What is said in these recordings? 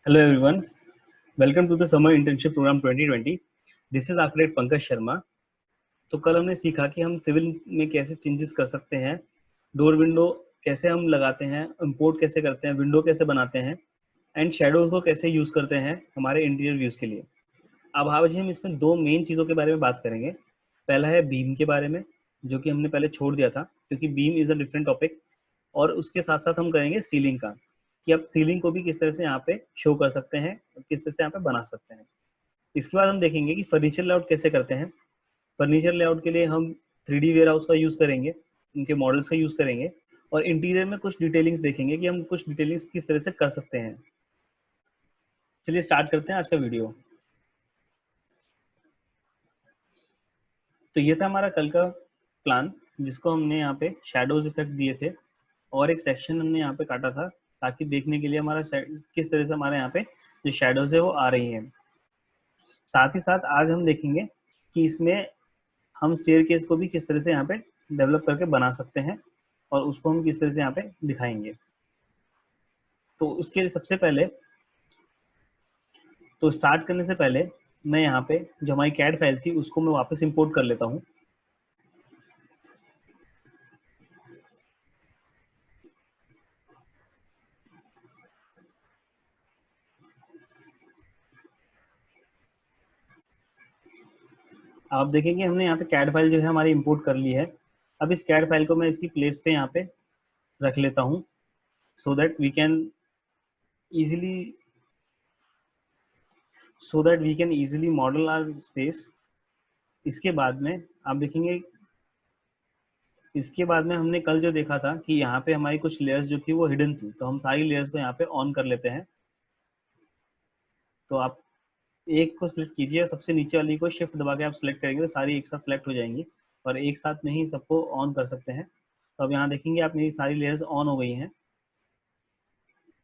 Hello everyone, welcome to the Summer Internship Program 2020. This is architect Pankaj Sharma. तो कल हमने सीखा कि हम सिविल में कैसे चेंजेस कर सकते हैं, डोर विंडो कैसे हम लगाते हैं, इंपोर्ट कैसे करते हैं, विंडो कैसे बनाते हैं एंड शेडोज को कैसे यूज करते हैं हमारे इंटीरियर व्यूज के लिए। अब आज हम इसमें दो मेन चीज़ों के बारे में बात करेंगे। पहला है बीम के बारे में, जो कि हमने पहले छोड़ दिया था क्योंकि beam is a different topic, और उसके साथ साथ हम करेंगे सीलिंग का, कि आप सीलिंग को भी किस तरह से यहाँ पे शो कर सकते हैं और किस तरह से यहाँ पे बना सकते हैं। इसके बाद हम देखेंगे कि फर्नीचर लेआउट कैसे करते हैं। फर्नीचर लेआउट के लिए हम 3D वेयरहाउस का यूज़ करेंगे, उनके मॉडल्स का यूज़ करेंगे, और इंटीरियर में कुछ डिटेलिंग्स देखेंगे कि हम कुछ डिटेलिंग्स किस तरह से कर सकते हैं। चलिए स्टार्ट करते हैं आज का वीडियो। तो ये था हमारा कल का प्लान, जिसको हमने यहाँ पे शैडोज इफेक्ट दिए थे और एक सेक्शन हमने यहाँ पे काटा था ताकि देखने के लिए हमारा किस तरह से हमारे यहाँ पे जो शैडोज है वो आ रही हैं। साथ ही साथ आज हम देखेंगे कि इसमें हम स्टेयरकेस को भी किस तरह से यहाँ पे डेवलप करके बना सकते हैं और उसको हम किस तरह से यहाँ पे दिखाएंगे। तो उसके सबसे पहले तो स्टार्ट करने से पहले मैं यहाँ पे जो हमारी कैड फाइल थी उसको मैं वापस इंपोर्ट कर लेता हूँ। आप देखेंगे हमने यहाँ पे कैड फाइल जो है हमारी इंपोर्ट कर ली है। अब इस कैड फाइल को मैं इसकी प्लेस पे यहाँ पे रख लेता हूँ so that we can easily model our space. इसके बाद में आप देखेंगे, इसके बाद में हमने कल जो देखा था कि यहाँ पे हमारी कुछ लेयर्स जो थी वो हिडन थी, तो हम सारी लेयर्स को यहाँ पे ऑन कर लेते हैं। तो आप एक को सिलेक्ट कीजिए, सबसे नीचे वाली को शिफ्ट दबा के आप सिलेक्ट करेंगे तो सारी एक साथ सिलेक्ट हो जाएंगी और एक साथ में ही सबको ऑन कर सकते हैं। तो अब यहाँ देखेंगे आप मेरी सारी लेयर्स ऑन हो गई हैं।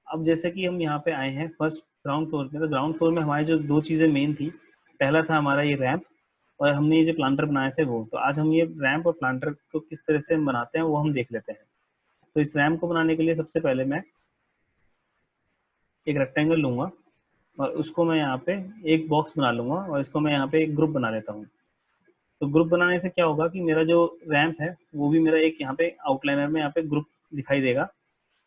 अब जैसे कि हम यहाँ पे आए हैं फर्स्ट ग्राउंड फ्लोर पे, तो ग्राउंड फ्लोर में हमारी जो दो चीज़ें मेन थी, पहला था हमारा ये रैंप और हमने ये जो प्लांटर बनाए थे वो। तो आज हम ये रैंप और प्लांटर को किस तरह से बनाते हैं वो हम देख लेते हैं। तो इस रैंप को बनाने के लिए सबसे पहले मैं एक रेक्टेंगल लूंगा और उसको मैं यहाँ पे एक बॉक्स बना लूंगा और इसको मैं यहाँ पे एक ग्रुप बना लेता हूँ। तो ग्रुप बनाने से क्या होगा कि मेरा जो रैंप है वो भी मेरा एक यहाँ पे आउटलाइनर में यहाँ पे ग्रुप दिखाई देगा।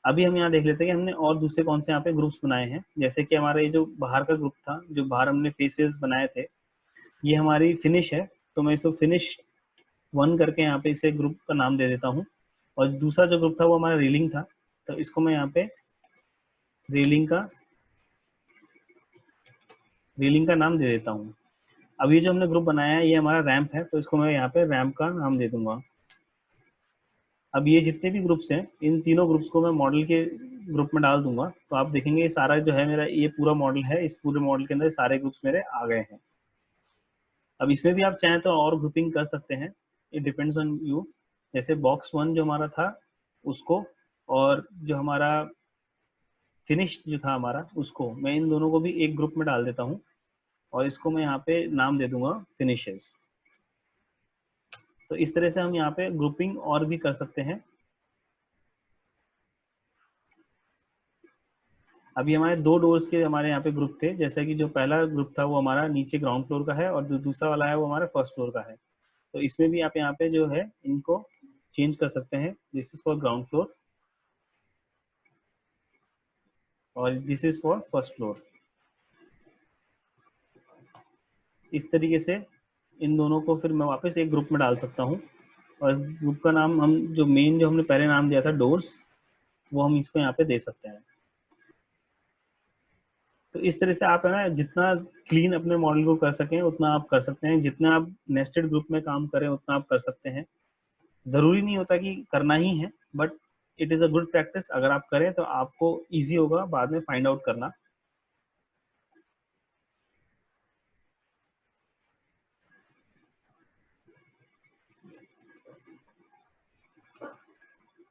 अभी हम यहाँ देख लेते हैं कि हमने और दूसरे कौन से यहाँ पे ग्रुप्स बनाए हैं। जैसे कि हमारा ये जो बाहर का ग्रुप था, जो बाहर हमने फेसेस बनाए थे, ये हमारी फिनिश है। तो मैं इसको फिनिश 1 करके यहाँ पे इसे ग्रुप का नाम दे देता हूँ। और दूसरा जो ग्रुप था वो हमारा रेलिंग था, तो इसको मैं यहाँ पे रेलिंग का नाम दे देता हूँ। अब ये जो हमने ग्रुप बनाया है ये हमारा रैंप है, तो इसको मैं यहाँ पे रैंप का नाम दे दूंगा। अब ये जितने भी ग्रुप्स हैं इन तीनों ग्रुप्स को मैं मॉडल के ग्रुप में डाल दूंगा। तो आप देखेंगे ये सारा जो है मेरा ये पूरा मॉडल है, इस पूरे मॉडल के अंदर सारे ग्रुप्स मेरे आ गए हैं। अब इसमें भी आप चाहें तो और ग्रुपिंग कर सकते हैं, इट डिपेंड्स ऑन यू। जैसे बॉक्स 1 जो हमारा था उसको, और जो हमारा फिनिश जो था हमारा उसको, मैं इन दोनों को भी एक ग्रुप में डाल देता हूँ और इसको मैं यहाँ पे नाम दे दूंगा फिनिशेस। तो इस तरह से हम यहाँ पे ग्रुपिंग और भी कर सकते हैं। अभी हमारे दो डोर्स के हमारे यहाँ पे ग्रुप थे, जैसा कि जो पहला ग्रुप था वो हमारा नीचे ग्राउंड फ्लोर का है और जो दूसरा वाला है वो हमारा फर्स्ट फ्लोर का है। तो इसमें भी आप यहाँ पे जो है इनको चेंज कर सकते हैं। This is for ground floor और this is for first floor. इस तरीके से इन दोनों को फिर मैं वापस एक ग्रुप में डाल सकता हूँ और इस ग्रुप का नाम हम जो मेन जो हमने पहले नाम दिया था डोर्स, वो हम इसको यहाँ पे दे सकते हैं। तो इस तरह से आप है ना जितना क्लीन अपने मॉडल को कर सकें उतना आप कर सकते हैं, जितना आप नेस्टेड ग्रुप में काम करें उतना आप कर सकते हैं। ज़रूरी नहीं होता कि करना ही है, but it is a good practice. अगर आप करें तो आपको ईजी होगा बाद में फाइंड आउट करना।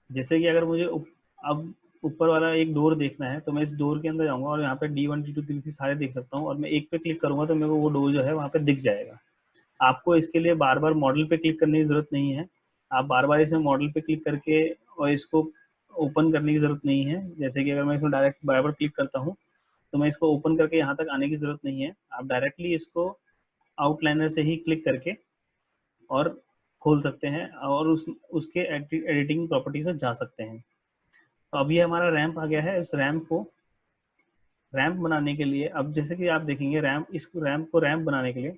जैसे कि अगर मुझे अब ऊपर वाला एक डोर देखना है तो मैं इस डोर के अंदर जाऊंगा और यहाँ पे D1 D2 D3 सारे देख सकता हूँ और मैं एक पे क्लिक करूंगा तो मेरे को वो डोर जो है वहाँ पे दिख जाएगा। आपको इसके लिए बार बार मॉडल पे क्लिक करने की जरूरत नहीं है। आप बार बार इसमें मॉडल पे क्लिक करके और इसको ओपन करने की जरूरत नहीं है। जैसे कि अगर मैं इसमें डायरेक्ट बार बार क्लिक करता हूँ तो मैं इसको ओपन करके यहाँ तक आने की जरूरत नहीं है, आप डायरेक्टली इसको आउटलाइनर से ही क्लिक करके और खोल सकते हैं और उसके एडिटिंग प्रॉपर्टीज में जा सकते हैं। तो अब ये हमारा रैंप आ गया है। इस रैंप बनाने के लिए अब जैसे कि आप देखेंगे इस रैंप को रैंप बनाने के लिए,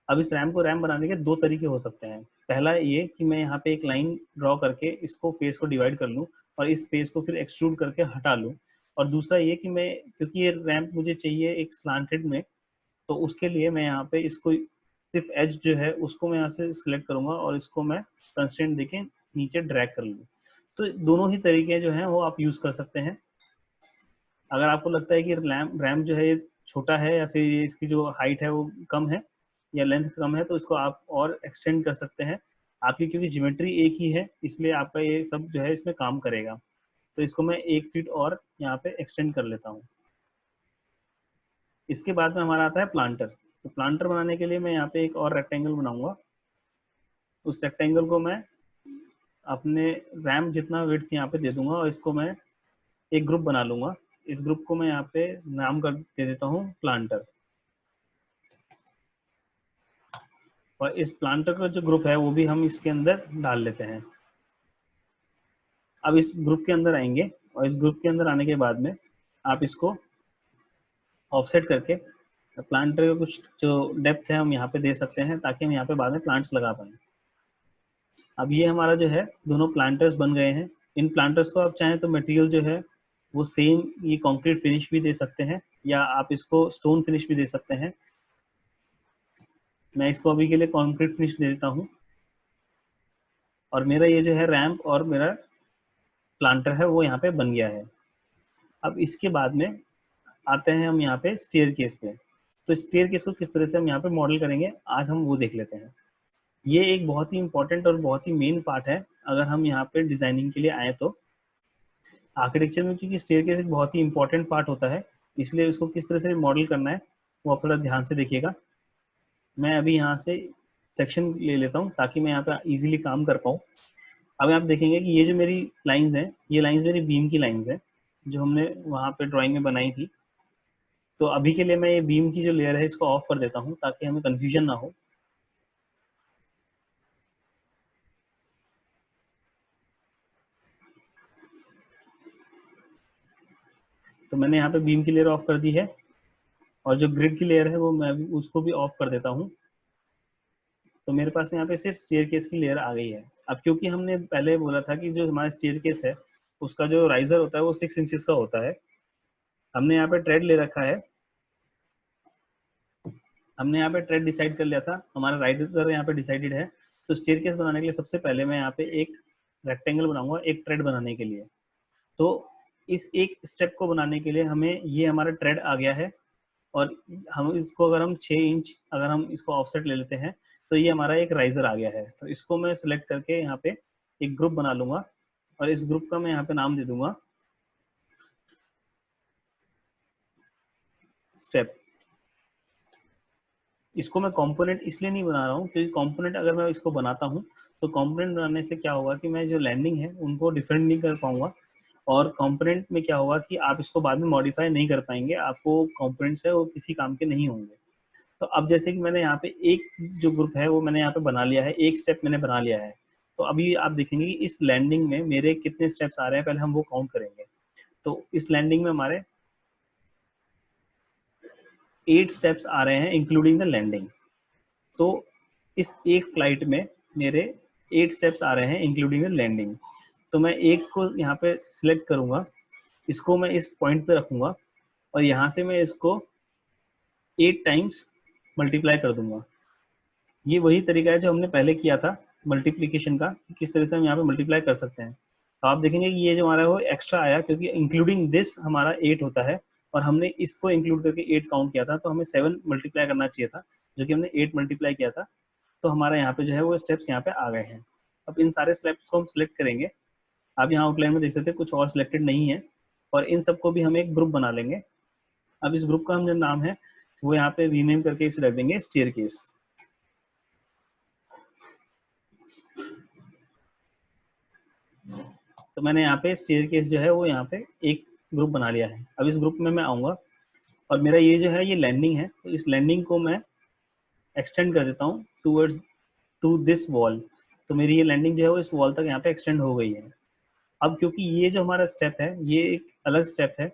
अब इस रैंप को रैंप बनाने के दो तरीके हो सकते हैं। पहला ये कि मैं यहाँ पे एक लाइन ड्रॉ करके इसको फेस को डिवाइड कर लूँ और इस फेस को फिर एक्सट्रूड करके हटा लूँ। और दूसरा ये कि मैं, क्योंकि ये रैंप मुझे चाहिए एक स्लांटेड में, तो उसके लिए मैं यहाँ पे इसको सिर्फ एज जो है उसको मैं यहाँ से सिलेक्ट करूंगा और इसको मैं कंस्ट्रेंट देके नीचे ड्रैग कर लूँ। तो दोनों ही तरीके जो हैं वो आप यूज कर सकते हैं। अगर आपको लगता है कि रैम जो है ये छोटा है या फिर ये इसकी जो हाइट है वो कम है या लेंथ कम है, तो इसको आप और एक्सटेंड कर सकते हैं। आपकी क्योंकि ज्योमेट्री एक ही है इसलिए आपका ये सब जो है इसमें काम करेगा। तो इसको मैं 1 फीट और यहाँ पे एक्सटेंड कर लेता हूँ। इसके बाद में हमारा आता है प्लांटर। तो प्लांटर बनाने के लिए मैं यहाँ पे एक और रेक्टेंगल बनाऊंगा। उस रेक्टेंगल को मैं अपने रैम जितना विड्थ यहाँ पे दे दूंगा और इसको मैं एक ग्रुप बना लूंगा। इस ग्रुप को मैं यहाँ पे नाम कर दे देता हूँ प्लांटर। और इस प्लांटर का जो ग्रुप है वो भी हम इसके अंदर डाल लेते हैं। अब इस ग्रुप के अंदर आएंगे और इस ग्रुप के अंदर आने के बाद में आप इसको ऑफसेट करके प्लांटर का कुछ जो डेप्थ है हम यहाँ पे दे सकते हैं ताकि हम यहाँ पे बाद में प्लांट्स लगा पाए। अब ये हमारा जो है दोनों प्लांटर्स बन गए हैं। इन प्लांटर्स को आप चाहें तो मटेरियल जो है वो सेम ये कंक्रीट फिनिश भी दे सकते हैं या आप इसको स्टोन फिनिश भी दे सकते हैं। मैं इसको अभी के लिए कंक्रीट फिनिश दे देता हूँ। और मेरा ये जो है रैंप और मेरा प्लांटर है वो यहाँ पे बन गया है। अब इसके बाद में आते हैं हम यहाँ पे स्टेयर केस पे। तो स्टेयर केस को किस तरह से हम यहाँ पे मॉडल करेंगे आज हम वो देख लेते हैं। ये एक बहुत ही इंपॉर्टेंट और बहुत ही मेन पार्ट है अगर हम यहाँ पे डिजाइनिंग के लिए आए तो। आर्किटेक्चर में क्योंकि स्टेयर केस एक बहुत ही इंपॉर्टेंट पार्ट होता है, इसलिए उसको किस तरह से मॉडल करना है वो आप थोड़ा ध्यान से देखिएगा। मैं अभी यहाँ से सेक्शन ले लेता हूँ ताकि मैं यहाँ पे इजीली काम कर पाऊँ। अब आप देखेंगे कि ये जो मेरी लाइंस हैं ये लाइंस मेरी बीम की लाइंस हैं जो हमने वहाँ पे ड्राइंग में बनाई थी। तो अभी के लिए मैं ये बीम की जो लेयर है इसको ऑफ कर देता हूँ ताकि हमें कंफ्यूजन ना हो। तो मैंने यहाँ पे बीम की लेयर ऑफ कर दी है और जो ग्रिड की लेयर है वो मैं उसको भी ऑफ कर देता हूँ। तो मेरे पास में यहाँ पे सिर्फ स्टेयर केस की लेयर आ गई है। अब क्योंकि हमने पहले बोला था कि जो हमारा स्टेयर केस है उसका जो राइजर होता है वो 6 इंचेस का होता है। हमने यहाँ पे ट्रेड ले रखा है, हमने यहाँ पे ट्रेड डिसाइड कर लिया था, हमारा राइजर यहाँ पे डिसाइडेड है। तो स्टेयर केस बनाने के लिए सबसे पहले मैं यहाँ पे एक रेक्टेंगल बनाऊंगा एक ट्रेड बनाने के लिए। तो इस एक स्टेप को बनाने के लिए हमें ये हमारा ट्रेड आ गया है और हम इसको अगर हम 6 इंच अगर हम इसको ऑफसेट ले लेते हैं तो ये हमारा एक राइजर आ गया है। तो इसको मैं सिलेक्ट करके यहाँ पे एक ग्रुप बना लूंगा और इस ग्रुप का मैं यहाँ पे नाम दे दूंगा स्टेप। इसको मैं कंपोनेंट इसलिए नहीं बना रहा हूँ क्योंकि कंपोनेंट अगर मैं इसको बनाता हूँ तो कंपोनेंट बनाने से क्या होगा कि मैं जो लैंडिंग है उनको डिफरेंट नहीं कर पाऊंगा। और कंपोनेंट में क्या होगा कि आप इसको बाद में मॉडिफाई नहीं कर पाएंगे, आपको कंपोनेंट्स है वो किसी काम के नहीं होंगे। तो अब जैसे कि मैंने यहाँ पे एक जो ग्रुप है वो मैंने यहाँ पे बना लिया है, एक स्टेप मैंने बना लिया है। तो अभी आप देखेंगे कि इस लैंडिंग में मेरे कितने स्टेप्स आ रहे हैं पहले हम वो काउंट करेंगे। तो इस लैंडिंग में हमारे 8 स्टेप्स आ रहे हैं इंक्लूडिंग द लैंडिंग। तो इस एक फ्लाइट में मेरे 8 स्टेप्स आ रहे हैं इंक्लूडिंग द लैंडिंग। तो मैं एक को यहाँ पे सिलेक्ट करूंगा, इसको मैं इस पॉइंट पे रखूंगा और यहाँ से मैं इसको 8 टाइम्स मल्टीप्लाई कर दूंगा। ये वही तरीका है जो हमने पहले किया था मल्टीप्लिकेशन का, किस तरह से हम यहाँ पे मल्टीप्लाई कर सकते हैं। तो आप देखेंगे कि ये जो हमारा है वो एक्स्ट्रा आया क्योंकि इंक्लूडिंग दिस हमारा 8 होता है और हमने इसको इंक्लूड करके 8 काउंट किया था, तो हमें 7 मल्टीप्लाई करना चाहिए था जो कि हमने 8 मल्टीप्लाई किया था। तो हमारा यहाँ पे जो है वो स्टेप्स यहाँ पे आ गए हैं। अब इन सारे स्टेप्स को हम सिलेक्ट करेंगे। आप यहाँ आउटलाइन में देख सकते हैं कुछ और सिलेक्टेड नहीं है और इन सबको भी हम एक ग्रुप बना लेंगे। अब इस ग्रुप का हम जो नाम है वो यहाँ पे रीनेम करके इसे रख देंगे स्टेयर केस। तो मैंने यहाँ पे स्टेयर केस जो है वो यहाँ पे एक ग्रुप बना लिया है। अब इस ग्रुप में मैं आऊँगा और मेरा ये जो है ये लैंडिंग है, तो इस लैंडिंग को मैं एक्सटेंड कर देता हूँ टूवर्ड्स टू दिस वॉल। तो मेरी ये लैंडिंग जो है वो इस वॉल तक यहाँ पे एक्सटेंड हो गई है। अब क्योंकि ये जो हमारा स्टेप है ये एक अलग स्टेप है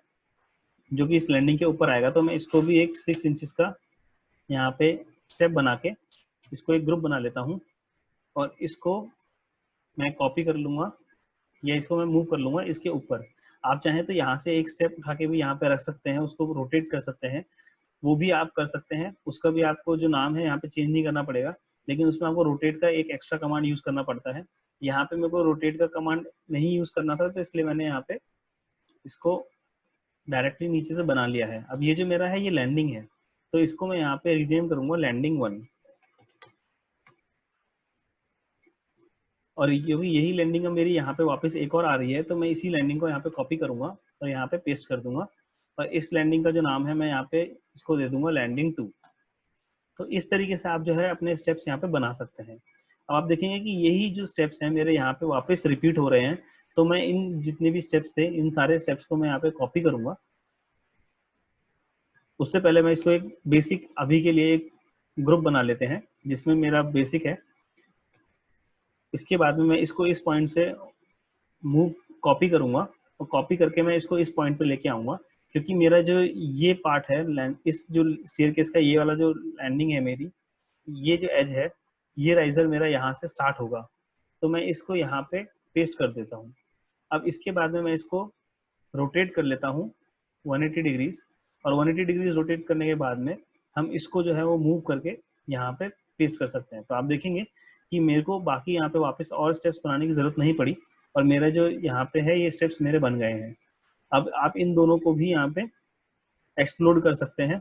जो कि इस लैंडिंग के ऊपर आएगा, तो मैं इसको भी एक 6 इंचेस का यहाँ पे स्टेप बना के इसको एक ग्रुप बना लेता हूँ और इसको मैं कॉपी कर लूँगा या इसको मैं मूव कर लूँगा इसके ऊपर। आप चाहें तो यहाँ से एक स्टेप उठा के भी यहाँ पे रख सकते हैं, उसको रोटेट कर सकते हैं, वो भी आप कर सकते हैं। उसका भी आपको जो नाम है यहाँ पे चेंज नहीं करना पड़ेगा, लेकिन उसमें आपको रोटेट का एक एक्स्ट्रा कमांड यूज करना पड़ता है। यहाँ पे मेरे को रोटेट का कमांड नहीं यूज करना था, तो इसलिए मैंने यहाँ पे इसको डायरेक्टली नीचे से बना लिया है। अब ये जो मेरा है ये लैंडिंग है, तो इसको मैं यहाँ पे रीनेम करूंगा लैंडिंग 1। और क्योंकि यही लैंडिंग अब मेरी यहाँ पे वापस एक और आ रही है, तो मैं इसी लैंडिंग को यहाँ पे कॉपी करूंगा और यहाँ पे पेस्ट कर दूंगा, और इस लैंडिंग का जो नाम है मैं यहाँ पे इसको दे दूंगा लैंडिंग 2। तो इस तरीके से आप जो है अपने स्टेप्स यहाँ पे बना सकते हैं। अब आप देखेंगे कि यही जो स्टेप्स हैं मेरे यहाँ पे वापस रिपीट हो रहे हैं, तो मैं इन जितने भी स्टेप्स थे इन सारे स्टेप्स को मैं यहाँ पे कॉपी करूंगा। उससे पहले मैं इसको एक बेसिक अभी के लिए एक ग्रुप बना लेते हैं जिसमें मेरा बेसिक है। इसके बाद में मैं इसको इस पॉइंट से मूव कॉपी करूंगा और कॉपी करके मैं इसको इस पॉइंट पे लेके आऊंगा, क्योंकि मेरा जो ये पार्ट है इस जो स्टेयरकेस का ये वाला जो लैंडिंग है मेरी, ये जो एज है ये राइजर मेरा यहाँ से स्टार्ट होगा, तो मैं इसको यहाँ पे पेस्ट कर देता हूँ। अब इसके बाद में मैं इसको रोटेट कर लेता हूँ 180 डिग्रीज, और 180 डिग्रीज रोटेट करने के बाद में हम इसको जो है वो मूव करके यहाँ पे पेस्ट कर सकते हैं। तो आप देखेंगे कि मेरे को बाकी यहाँ पे वापस और स्टेप्स बनाने की जरूरत नहीं पड़ी, और मेरा जो यहाँ पे है ये स्टेप्स मेरे बन गए हैं। अब आप इन दोनों को भी यहाँ पे एक्सप्लोड कर सकते हैं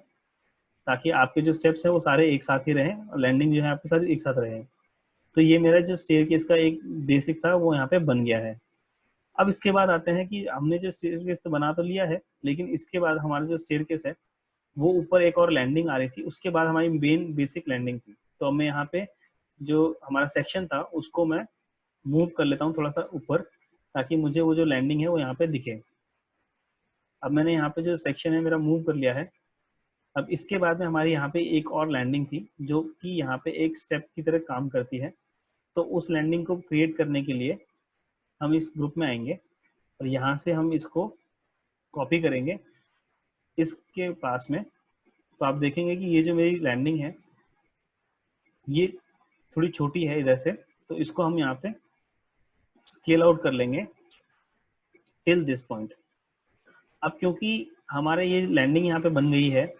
ताकि आपके जो स्टेप्स है वो सारे एक साथ ही रहें और लैंडिंग जो है आपके साथ एक साथ रहे। तो ये मेरा जो स्टेयरकेस का एक बेसिक था वो यहाँ पे बन गया है। अब इसके बाद आते हैं कि हमने जो स्टेयरकेस तो बना तो लिया है, लेकिन इसके बाद हमारा जो स्टेयरकेस है वो ऊपर एक और लैंडिंग आ रही थी, उसके बाद हमारी मेन बेसिक लैंडिंग थी। तो अब मैं यहाँ पे जो हमारा सेक्शन था उसको मैं मूव कर लेता हूँ थोड़ा सा ऊपर, ताकि मुझे वो जो लैंडिंग है वो यहाँ पे दिखे। अब मैंने यहाँ पे जो सेक्शन है मेरा मूव कर लिया है। अब इसके बाद में हमारी यहाँ पे एक और लैंडिंग थी जो कि यहाँ पे एक स्टेप की तरह काम करती है। तो उस लैंडिंग को क्रिएट करने के लिए हम इस ग्रुप में आएंगे और यहाँ से हम इसको कॉपी करेंगे इसके पास में। तो आप देखेंगे कि ये जो मेरी लैंडिंग है ये थोड़ी छोटी है इधर से, तो इसको हम यहाँ पे स्केल आउट कर लेंगे टिल दिस पॉइंट। अब क्योंकि हमारे ये लैंडिंग यहाँ पे बन गई है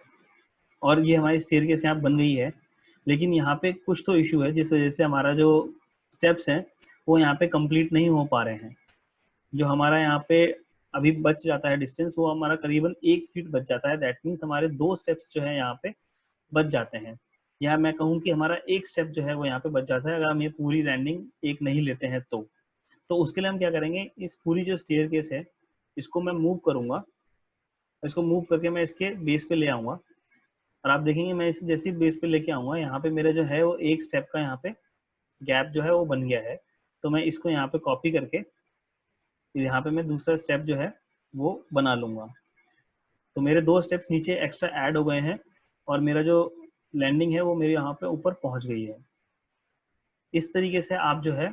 और ये हमारी स्टेयरकेस यहाँ बन गई है, लेकिन यहाँ पे कुछ तो इशू है जिस वजह से हमारा जो स्टेप्स हैं वो यहाँ पे कंप्लीट नहीं हो पा रहे हैं। जो हमारा यहाँ पे अभी बच जाता है डिस्टेंस वो हमारा करीबन 1 फीट बच जाता है। दैट मीन्स हमारे 2 स्टेप्स जो है यहाँ पे बच जाते हैं, या मैं कहूँ कि हमारा एक स्टेप जो है वो यहाँ पे बच जाता है अगर हम ये पूरी लैंडिंग एक नहीं लेते हैं तो उसके लिए हम क्या करेंगे, इस पूरी जो स्टेयरकेस है इसको मैं मूव करूंगा। इसको मूव करके मैं इसके बेस पे ले आऊंगा, और आप देखेंगे मैं इसे जैसे ही बेस पे लेके आऊंगा यहाँ पे मेरा जो है वो एक स्टेप का यहाँ पे गैप जो है वो बन गया है। तो मैं इसको यहाँ पे कॉपी करके यहाँ पे मैं दूसरा स्टेप जो है वो बना लूंगा। तो मेरे 2 स्टेप्स नीचे एक्स्ट्रा ऐड हो गए हैं और मेरा जो लैंडिंग है वो मेरे यहाँ पे ऊपर पहुंच गई है। इस तरीके से आप जो है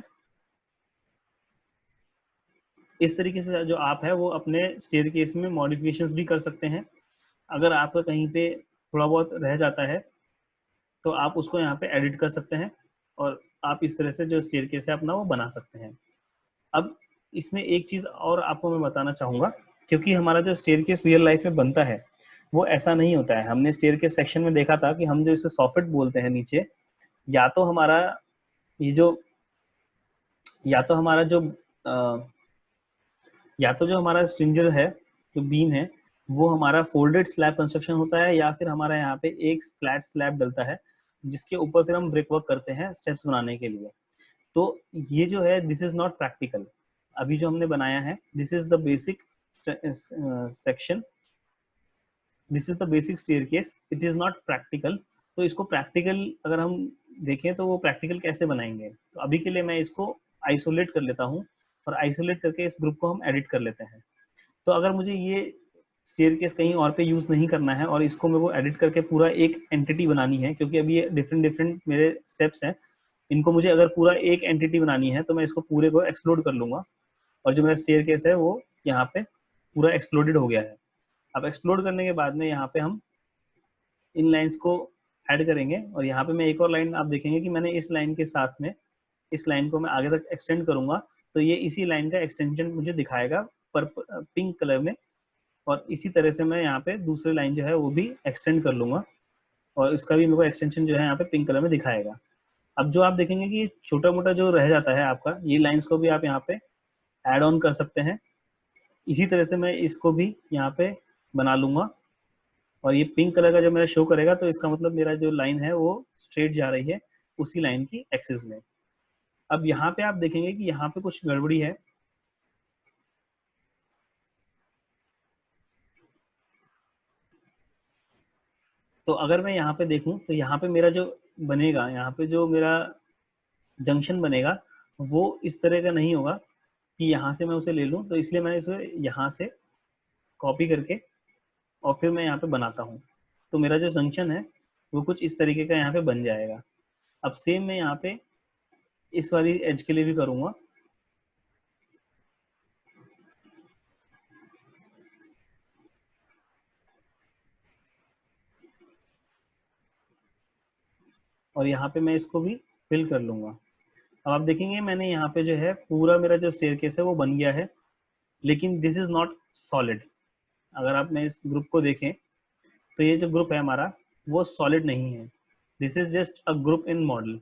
इस तरीके से जो आप है वो अपने स्टेयरकेस में मॉडिफिकेशंस भी कर सकते हैं। अगर आपका कहीं पे थोड़ा बहुत रह जाता है तो आप उसको यहाँ पे एडिट कर सकते हैं और आप इस तरह से जो स्टेयरकेस है अपना वो बना सकते हैं। अब इसमें एक चीज़ और आपको मैं बताना चाहूँगा, क्योंकि हमारा जो स्टेयरकेस रियल लाइफ में बनता है वो ऐसा नहीं होता है। हमने स्टेयरकेस सेक्शन में देखा था कि हम जो इसे सॉफिट बोलते हैं नीचे, या तो हमारा ये जो या तो हमारा जो या तो जो हमारा स्ट्रिंजर है जो बीम है वो हमारा फोल्डेड स्लैब कंस्ट्रक्शन होता है, या फिर हमारा यहाँ पे एक फ्लैट स्लैब डलता है जिसके ऊपर फिर हम ब्रिक वर्क करते हैं स्टेप्स बनाने के लिए। तो ये जो है दिस इज नॉट प्रैक्टिकल। अभी जो हमने बनाया है this is the basic section, this is the basic staircase, it is not practical. तो इसको प्रैक्टिकल अगर हम देखें तो वो प्रैक्टिकल कैसे बनाएंगे, तो अभी के लिए मैं इसको आइसोलेट कर लेता हूँ और आइसोलेट करके इस ग्रुप को हम एडिट कर लेते हैं। तो अगर मुझे ये स्टेयरकेस कहीं और पे यूज नहीं करना है और इसको मेरे को एडिट करके पूरा एक एंटिटी बनानी है, क्योंकि अभी ये डिफरेंट डिफरेंट मेरे स्टेप्स हैं, इनको मुझे अगर पूरा एक एंटिटी बनानी है तो मैं इसको पूरे को एक्सप्लोड कर लूंगा, और जो मेरा स्टेयरकेस है वो यहाँ पे पूरा एक्सप्लोडेड हो गया है। अब एक्सप्लोड करने के बाद में यहाँ पे हम इन लाइंस को ऐड करेंगे, और यहाँ पे मैं एक और लाइन आप देखेंगे कि मैंने इस लाइन के साथ में इस लाइन को मैं आगे तक एक्सटेंड करूंगा, तो ये इसी लाइन का एक्सटेंशन मुझे दिखाएगा पर पिंक कलर में, और इसी तरह से मैं यहाँ पे दूसरी लाइन जो है वो भी एक्सटेंड कर लूंगा, और इसका भी मेरे को एक्सटेंशन जो है यहाँ पे पिंक कलर में दिखाएगा। अब जो आप देखेंगे कि छोटा मोटा जो रह जाता है आपका, ये लाइंस को भी आप यहाँ पे ऐड ऑन कर सकते हैं। इसी तरह से मैं इसको भी यहाँ पे बना लूंगा, और ये पिंक कलर का जब मेरा शो करेगा तो इसका मतलब मेरा जो लाइन है वो स्ट्रेट जा रही है उसी लाइन की एक्सिस में। अब यहाँ पे आप देखेंगे कि यहाँ पे कुछ गड़बड़ी है। तो अगर मैं यहाँ पे देखूं तो यहाँ पे मेरा जो बनेगा, यहाँ पे जो मेरा जंक्शन बनेगा वो इस तरह का नहीं होगा कि यहाँ से मैं उसे ले लूं, तो इसलिए मैंने इसे यहाँ से कॉपी करके और फिर मैं यहाँ पे बनाता हूँ, तो मेरा जो जंक्शन है वो कुछ इस तरीके का यहाँ पे बन जाएगा। अब सेम मैं यहाँ पे इस वाली एज के लिए भी करूँगा। और यहाँ पे मैं इसको भी फिल कर लूँगा। अब आप देखेंगे मैंने यहाँ पे जो है पूरा मेरा जो स्टेयरकेस है वो बन गया है, लेकिन दिस इज नॉट सॉलिड। अगर आप मैं इस ग्रुप को देखें तो ये जो ग्रुप है हमारा वो सॉलिड नहीं है, this is just a group in model.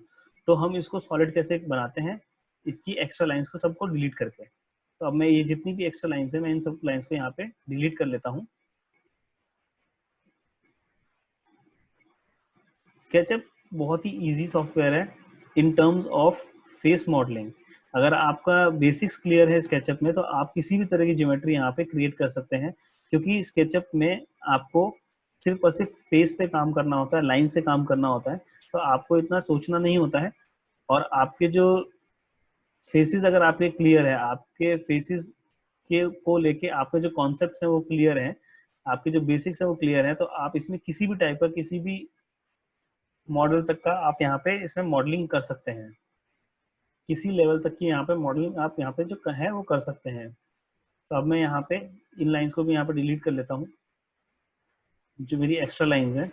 तो हम इसको सॉलिड कैसे बनाते हैं, इसकी एक्स्ट्रा लाइंस को सबको डिलीट करके। तो अब मैं ये जितनी भी एक्स्ट्रा लाइंस है मैं इन सब लाइंस को यहाँ पे डिलीट कर लेता हूँ। स्केचअप बहुत ही इजी सॉफ्टवेयर है in terms of face modelling. अगर आपका बेसिक्स क्लियर है स्केचअप में तो आप किसी भी तरह की ज्योमेट्री यहाँ पे क्रिएट कर सकते हैं, क्योंकि स्केचअप में आपको सिर्फ और सिर्फ फेस पे काम करना होता है, लाइन से काम करना होता है, तो आपको इतना सोचना नहीं होता है। और आपके जो फेसेस अगर आपके क्लियर है, आपके फेसेस के को लेके आपके जो कॉन्सेप्ट्स हैं वो क्लियर हैं, आपके जो बेसिक्स है वो क्लियर है, तो आप इसमें किसी भी टाइप का किसी भी मॉडल तक का आप यहाँ पे इसमें मॉडलिंग कर सकते हैं। किसी लेवल तक की यहाँ पे मॉडलिंग आप यहाँ पे जो है वो कर सकते हैं। तो अब मैं यहाँ पे इन लाइंस को भी यहाँ पे डिलीट कर लेता हूँ, जो मेरी एक्स्ट्रा लाइंस हैं।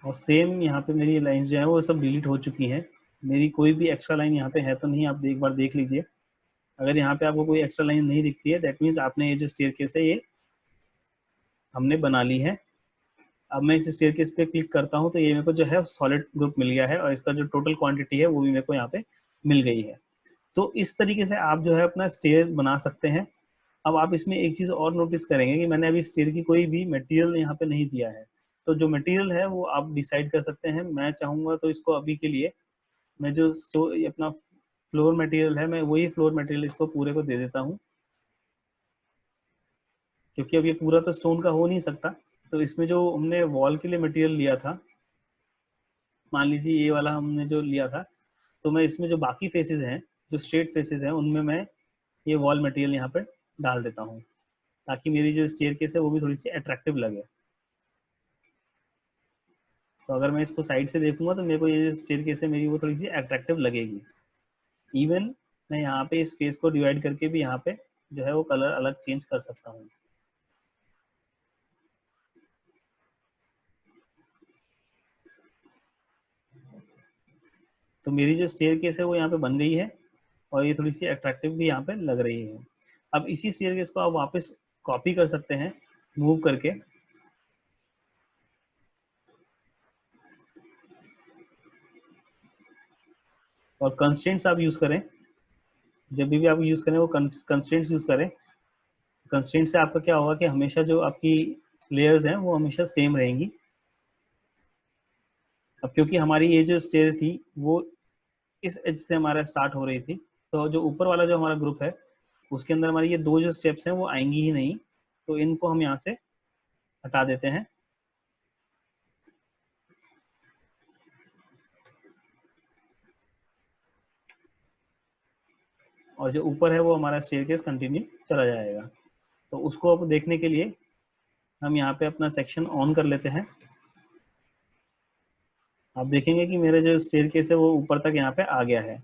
और सेम यहाँ पे मेरी लाइंस जो है वो सब डिलीट हो चुकी हैं। मेरी कोई भी एक्स्ट्रा लाइन यहाँ पे है तो नहीं, आप एक बार देख लीजिए। अगर यहाँ पे आपको कोई एक्स्ट्रा लाइन नहीं दिखती है दैट मीन्स आपने ये जो स्टेयरकेस है ये हमने बना ली है। अब मैं इस स्टेयरकेस पे क्लिक करता हूँ तो ये मेरे को जो है सॉलिड ग्रुप मिल गया है, और इसका जो टोटल क्वांटिटी है वो भी मेरे को यहाँ पे मिल गई है। तो इस तरीके से आप जो है अपना स्टेयर बना सकते हैं। अब आप इसमें एक चीज़ और नोटिस करेंगे कि मैंने अभी स्टेयर की कोई भी मटेरियल यहाँ पे नहीं दिया है, तो जो मटेरियल है वो आप डिसाइड कर सकते हैं। मैं चाहूँगा तो इसको अभी के लिए मैं जो अपना फ्लोर मटेरियल है मैं वही फ्लोर मटेरियल इसको पूरे को दे देता हूँ, क्योंकि अब ये पूरा तो स्टोन का हो नहीं सकता। तो इसमें जो हमने वॉल के लिए मटेरियल लिया था, मान लीजिए ये वाला हमने जो लिया था, तो मैं इसमें जो बाकी फेसेस हैं, जो स्ट्रेट फेसेस हैं, उनमें मैं ये वॉल मटेरियल यहाँ पे डाल देता हूँ, ताकि मेरी जो स्टेयरकेस है वो भी थोड़ी सी अट्रैक्टिव लगे। तो अगर मैं इसको साइड से देखूंगा तो मेरे को ये जो स्टेयरकेस है मेरी वो थोड़ी सी अट्रैक्टिव लगेगी। इवन मैं यहाँ पे इस फेस को डिवाइड करके भी यहाँ पे जो है वो कलर अलग चेंज कर सकता हूँ। तो मेरी जो स्टेयरकेस है वो यहाँ पे बन गई है, और ये थोड़ी सी अट्रैक्टिव भी यहाँ पे लग रही है। अब इसी स्टेयरकेस को आप वापस कॉपी कर सकते हैं मूव करके, और कंस्ट्रेंट्स आप यूज करें। जब भी आप यूज करें वो कंस्ट्रेंट्स यूज करें। कंस्ट्रेंट से आपका क्या होगा कि हमेशा जो आपकी लेयर्स हैं वो हमेशा सेम रहेंगी। अब क्योंकि हमारी ये जो स्टेयर थी वो इस एज से हमारा स्टार्ट हो रही थी, तो जो ऊपर वाला जो हमारा ग्रुप है उसके अंदर हमारी ये दो जो स्टेप्स हैं वो आएंगी ही नहीं, तो इनको हम यहाँ से हटा देते हैं। और जो ऊपर है वो हमारा स्टेयरकेस कंटिन्यू चला जाएगा। तो उसको अब देखने के लिए हम यहाँ पे अपना सेक्शन ऑन कर लेते हैं। आप देखेंगे कि मेरा जो स्टेयरकेस है वो ऊपर तक यहाँ पे आ गया है।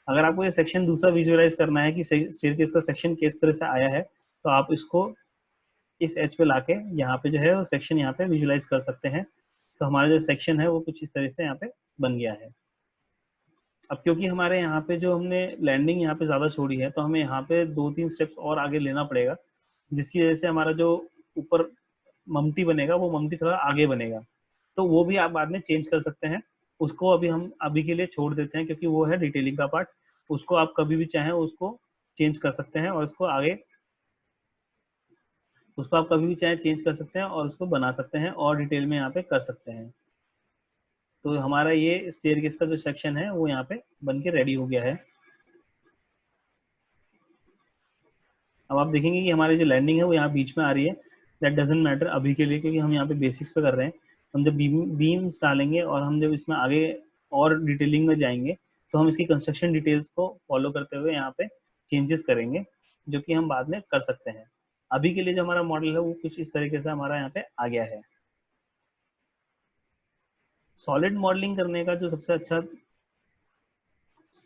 अगर आपको ये सेक्शन दूसरा विजुअलाइज करना है कि स्टेयरकेस का सेक्शन किस तरह से आया है, तो आप इसको इस एज पे लाके यहाँ पे जो है वो सेक्शन यहाँ पे विजुअलाइज कर सकते हैं। तो हमारा जो सेक्शन है वो कुछ इस तरह से यहाँ पे बन गया है। अब क्योंकि हमारे यहाँ पे जो हमने लैंडिंग यहाँ पे ज़्यादा छोड़ी है, तो हमें यहाँ पे 2-3 स्टेप्स और आगे लेना पड़ेगा, जिसकी वजह से हमारा जो ऊपर ममटी बनेगा वो ममटी थोड़ा आगे बनेगा। तो वो भी आप बाद में चेंज कर सकते हैं। उसको अभी हम अभी के लिए छोड़ देते हैं, क्योंकि वो है डिटेलिंग का पार्ट। उसको आप कभी भी चाहें उसको चेंज कर सकते हैं और उसको आप कभी भी चाहे चेंज कर सकते हैं और उसको बना सकते हैं और डिटेल में यहाँ पे कर सकते हैं। तो हमारा ये स्टेयरकेस का जो सेक्शन है वो यहाँ पे बन के रेडी हो गया है। अब आप देखेंगे कि हमारी जो लैंडिंग है वो यहाँ बीच में आ रही है। दैट डजेंट मैटर अभी के लिए, क्योंकि हम यहाँ पे बेसिक्स पे कर रहे हैं। हम जब बीम्स डालेंगे और हम जब इसमें आगे और डिटेलिंग में जाएंगे, तो हम इसकी कंस्ट्रक्शन डिटेल्स को फॉलो करते हुए यहाँ पे चेंजेस करेंगे, जो कि हम बाद में कर सकते हैं। अभी के लिए जो हमारा मॉडल है वो कुछ इस तरीके से हमारा यहाँ पे आ गया है। सॉलिड मॉडलिंग करने का जो सबसे अच्छा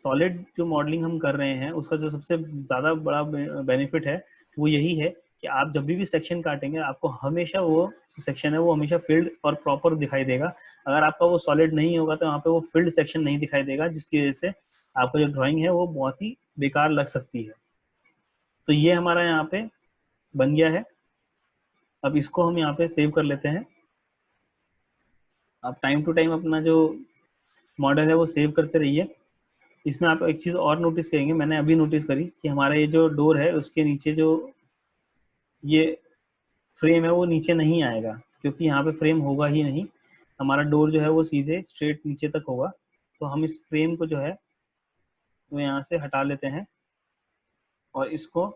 सॉलिड जो मॉडलिंग हम कर रहे हैं उसका जो सबसे ज़्यादा बड़ा बेनिफिट है वो यही है कि आप जब भी सेक्शन काटेंगे, आपको हमेशा वो सेक्शन है वो हमेशा फील्ड और प्रॉपर दिखाई देगा। अगर आपका वो सॉलिड नहीं होगा तो वहाँ पे वो फील्ड सेक्शन नहीं दिखाई देगा, जिसकी वजह से आपका जो ड्राइंग है वो बहुत ही बेकार लग सकती है। तो ये हमारा यहाँ पे बन गया है। अब इसको हम यहाँ पे सेव कर लेते हैं। आप टाइम टू टाइम अपना जो मॉडल है वो सेव करते रहिए। इसमें आप एक चीज़ और नोटिस करेंगे, मैंने अभी नोटिस करी कि हमारा ये जो डोर है उसके नीचे जो ये फ्रेम है वो नीचे नहीं आएगा, क्योंकि यहाँ पे फ्रेम होगा ही नहीं। हमारा डोर जो है वो सीधे स्ट्रेट नीचे तक होगा। तो हम इस फ्रेम को जो है वो यहाँ से हटा लेते हैं और इसको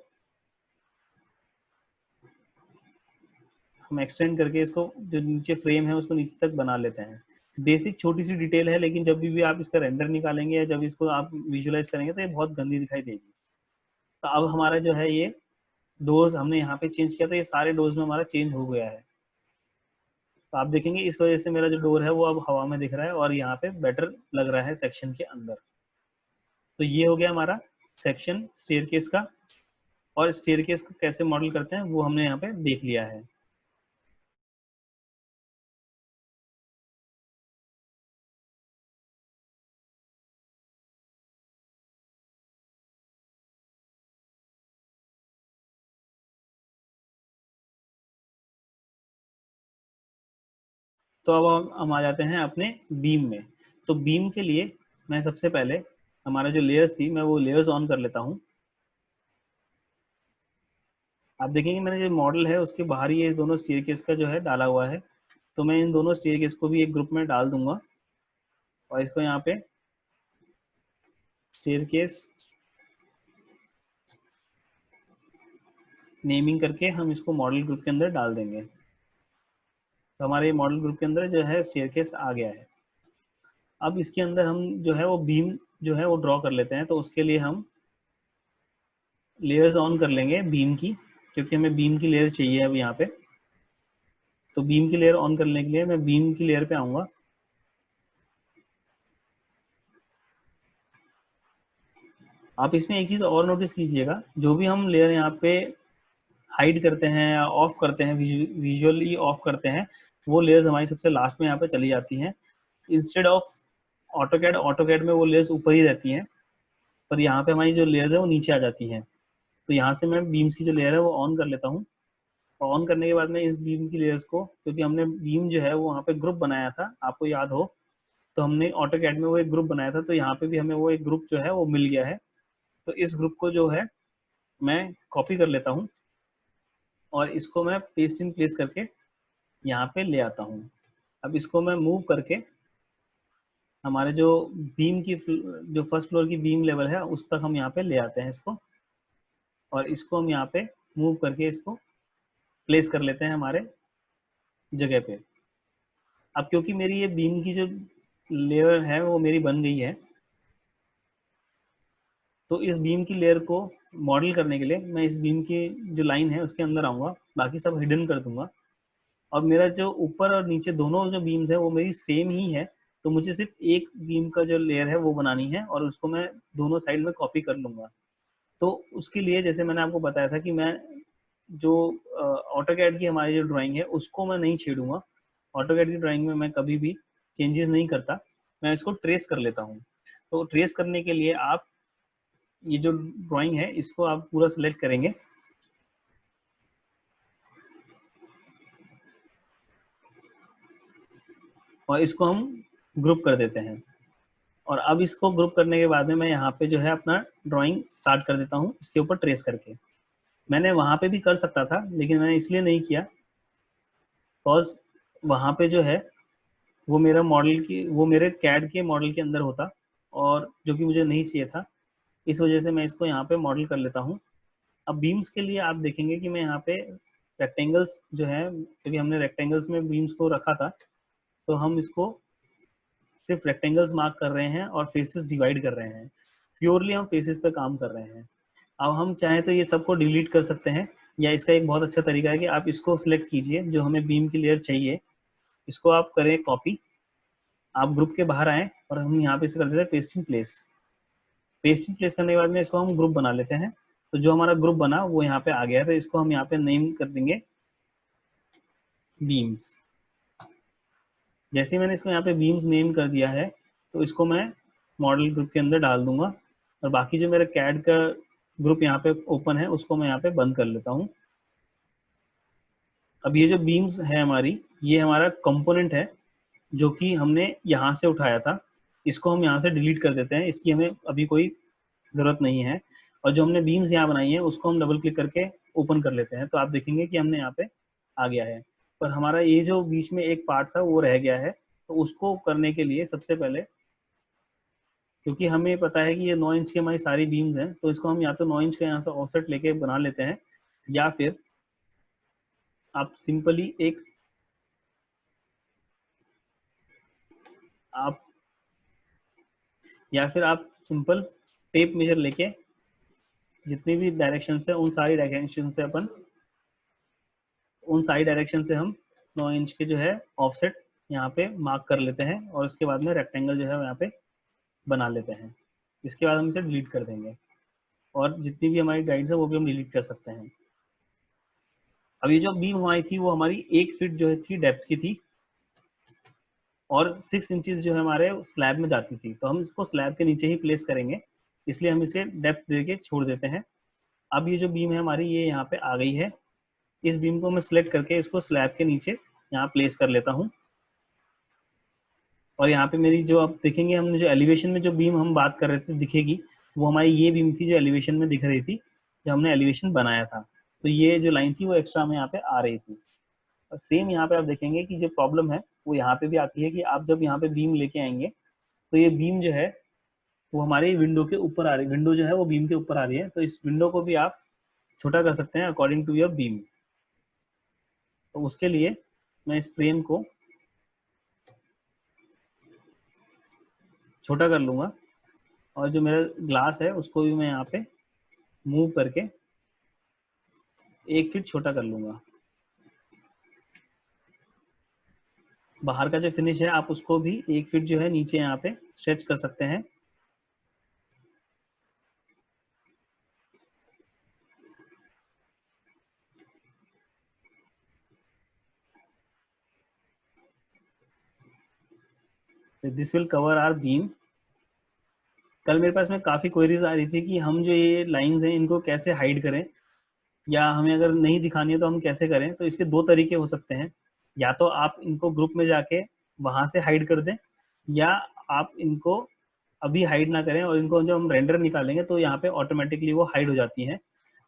हम एक्सटेंड करके इसको जो नीचे फ्रेम है उसको नीचे तक बना लेते हैं। बेसिक छोटी सी डिटेल है, लेकिन जब भी आप इसका रेंडर निकालेंगे या जब इसको आप विजुअलाइज करेंगे तो ये बहुत गंदी दिखाई देगी। तो अब हमारा जो है ये डोज हमने यहाँ पे चेंज किया था, ये सारे डोज में हमारा चेंज हो गया है। तो आप देखेंगे इस वजह से मेरा जो डोर है वो अब हवा में दिख रहा है और यहाँ पे बेटर लग रहा है सेक्शन के अंदर। तो ये हो गया हमारा सेक्शन स्टेयरकेस का। और स्टेयरकेस को कैसे मॉडल करते हैं वो हमने यहाँ पे देख लिया है। तो अब हम आ जाते हैं अपने बीम में। तो बीम के लिए मैं सबसे पहले हमारा जो लेयर्स थी मैं वो लेयर्स ऑन कर लेता हूँ। आप देखेंगे मैंने जो मॉडल है उसके बाहर ये दोनों स्टेयरकेस का जो है डाला हुआ है। तो मैं इन दोनों स्टेयरकेस को भी एक ग्रुप में डाल दूंगा और इसको यहाँ पे स्टेयरकेस नेमिंग करके हम इसको मॉडल ग्रुप के अंदर डाल देंगे। तो हमारे मॉडल ग्रुप के अंदर जो है स्टेयरकेस आ गया है। अब इसके अंदर हम जो है वो बीम जो है वो ड्रॉ कर लेते हैं। तो उसके लिए हम लेयर्स ऑन कर लेंगे बीम की, क्योंकि हमें बीम की लेयर चाहिए अब यहाँ पे। तो बीम की लेयर ऑन करने के लिए मैं बीम की लेयर पे आऊँगा। आप इसमें एक चीज़ और नोटिस कीजिएगा, जो भी हम लेयर यहाँ पे हाइड करते हैं या ऑफ करते हैं, विजुअली ऑफ करते हैं, वो लेयर्स हमारी सबसे लास्ट में यहाँ पे चली जाती हैं। इंस्टेड ऑफ ऑटोकैड में वो लेयर्स ऊपर ही रहती हैं, पर यहाँ पे हमारी जो लेयर्स है वो नीचे आ जाती हैं। तो यहाँ से मैं बीम्स की जो लेयर है वो ऑन कर लेता हूँ। और ऑन करने के बाद में इस बीम की लेयर्स को, क्योंकि हमने बीम जो है वो वहाँ पे ग्रुप बनाया था, आपको याद हो, तो हमने ऑटोकैड में वो एक ग्रुप बनाया था, तो यहाँ पे भी हमें वो एक ग्रुप जो है वो मिल गया है। तो इस ग्रुप को जो है मैं कॉपी कर लेता हूँ और इसको मैं पेस्ट इन प्लेस करके यहाँ पे ले आता हूँ। अब इसको मैं मूव करके हमारे जो बीम की जो फर्स्ट फ्लोर की बीम लेवल है उस तक हम यहाँ पे ले आते हैं इसको। और इसको हम यहाँ पे मूव करके इसको प्लेस कर लेते हैं हमारे जगह पे। अब क्योंकि मेरी ये बीम की जो लेयर है वो मेरी बन गई है, तो इस बीम की लेयर को मॉडल करने के लिए मैं इस बीम की जो लाइन है उसके अंदर आऊँगा, बाकी सब हिडन कर दूंगा। और मेरा जो ऊपर और नीचे दोनों जो बीम्स है वो मेरी सेम ही है, तो मुझे सिर्फ एक बीम का जो लेयर है वो बनानी है और उसको मैं दोनों साइड में कॉपी कर लूँगा। तो उसके लिए जैसे मैंने आपको बताया था कि मैं जो ऑटोकैड की हमारी जो ड्राइंग है उसको मैं नहीं छेड़ूंगा। ऑटोकैड की ड्राइंग में मैं कभी भी चेंजेस नहीं करता, मैं इसको ट्रेस कर लेता हूँ। तो ट्रेस करने के लिए आप ये जो ड्राइंग है इसको आप पूरा सिलेक्ट करेंगे और इसको हम ग्रुप कर देते हैं। और अब इसको ग्रुप करने के बाद में मैं यहाँ पे जो है अपना ड्राइंग स्टार्ट कर देता हूँ इसके ऊपर ट्रेस करके। मैंने वहाँ पे भी कर सकता था लेकिन मैंने इसलिए नहीं किया बिकॉज वहाँ पे जो है वो मेरा मॉडल की वो मेरे कैड के मॉडल के अंदर होता और जो कि मुझे नहीं चाहिए था। इस वजह से मैं इसको यहाँ पे मॉडल कर लेता हूँ। अब बीम्स के लिए आप देखेंगे कि मैं यहाँ पे रेक्टेंगल्स जो है, क्योंकि हमने रेक्टेंगल्स में बीम्स को रखा था, तो हम इसको सिर्फ रेक्टेंगल्स मार्क कर रहे हैं और फेसेस डिवाइड कर रहे हैं। प्योरली हम फेसेस पे काम कर रहे हैं। अब हम चाहें तो ये सबको डिलीट कर सकते हैं, या इसका एक बहुत अच्छा तरीका है कि आप इसको सिलेक्ट कीजिए जो हमें बीम की लेयर चाहिए, इसको आप करें कॉपी, आप ग्रुप के बाहर आए और हम यहाँ पे इसे कर देते हैं पेस्टिंग प्लेस। पेस्टिंग प्लेस करने के बाद में इसको हम ग्रुप बना लेते हैं। तो जो हमारा ग्रुप बना वो यहाँ पे आ गया, तो इसको हम यहाँ पे नेम कर देंगे बीम्स। जैसे ही मैंने इसको यहाँ पे बीम्स नेम कर दिया है तो इसको मैं मॉडल ग्रुप के अंदर डाल दूंगा और बाकी जो मेरा कैड का ग्रुप यहाँ पे ओपन है उसको मैं यहाँ पे बंद कर लेता हूँ। अब ये जो बीम्स है हमारी, ये हमारा कंपोनेंट है जो कि हमने यहाँ से उठाया था, इसको हम यहाँ से डिलीट कर देते हैं, इसकी हमें अभी कोई ज़रूरत नहीं है। और जो हमने बीम्स यहाँ बनाई है उसको हम डबल क्लिक करके ओपन कर लेते हैं, तो आप देखेंगे कि हमने यहाँ पे आ गया है। पर हमारा ये जो बीच में एक पार्ट था वो रह गया है, तो उसको करने के लिए सबसे पहले, क्योंकि हमें पता है कि ये 9 इंच की हमारी सारी बीम्स हैं, तो इसको हम या तो 9 इंच का यहाँ से ऑफसेट लेके बना लेते हैं, या फिर आप सिंपली एक आप या फिर आप सिंपल टेप मेजर लेके जितनी भी डायरेक्शन से उन सारी डायरेक्शन से हम 9 इंच के जो है ऑफसेट यहाँ पे मार्क कर लेते हैं और उसके बाद में रेक्टेंगल जो है यहाँ पे बना लेते हैं। इसके बाद हम इसे डिलीट कर देंगे और जितनी भी हमारी गाइड्स है वो भी हम डिलीट कर सकते हैं। अब ये जो बीम हमारी थी वो हमारी 1 फीट जो है थी डेप्थ की थी और 6 इंचेस जो है हमारे स्लैब में जाती थी, तो हम इसको स्लैब के नीचे ही प्लेस करेंगे, इसलिए हम इसे डेप्थ देके छोड़ देते हैं। अब ये जो बीम है हमारी ये यहाँ पे आ गई है, इस बीम को मैं सिलेक्ट करके इसको स्लैब के नीचे यहाँ प्लेस कर लेता हूँ। और यहाँ पे मेरी जो आप देखेंगे हमने जो एलिवेशन में जो बीम हम बात कर रहे थे दिखेगी, वो हमारी ये बीम थी जो एलिवेशन में दिख रही थी जब हमने एलिवेशन बनाया था। तो ये जो लाइन थी वो एक्स्ट्रा में यहाँ पे आ रही थी। और सेम यहाँ पे आप देखेंगे कि जो प्रॉब्लम है वो यहाँ पे भी आती है कि आप जब यहाँ पे बीम लेके आएंगे तो ये बीम जो है वो हमारी विंडो के ऊपर आ रही है, विंडो जो है वो बीम के ऊपर आ रही है, तो इस विंडो को भी आप छोटा कर सकते हैं अकॉर्डिंग टू योर बीम। तो उसके लिए मैं इस फ्रेम को छोटा कर लूंगा और जो मेरा ग्लास है उसको भी मैं यहाँ पे मूव करके 1 फीट छोटा कर लूंगा। बाहर का जो फिनिश है आप उसको भी 1 फीट जो है नीचे यहाँ पे स्ट्रेच कर सकते हैं। This will cover our beam. कल मेरे पास में काफ़ी क्वेरीज आ रही थी कि हम जो ये लाइंस हैं इनको कैसे हाइड करें, या हमें अगर नहीं दिखानी है तो हम कैसे करें। तो इसके 2 तरीके हो सकते हैं, या तो आप इनको ग्रुप में जाके वहां से हाइड कर दें, या आप इनको अभी हाइड ना करें और इनको जब हम रेंडर निकालेंगे तो यहाँ पे ऑटोमेटिकली वो हाइड हो जाती हैं।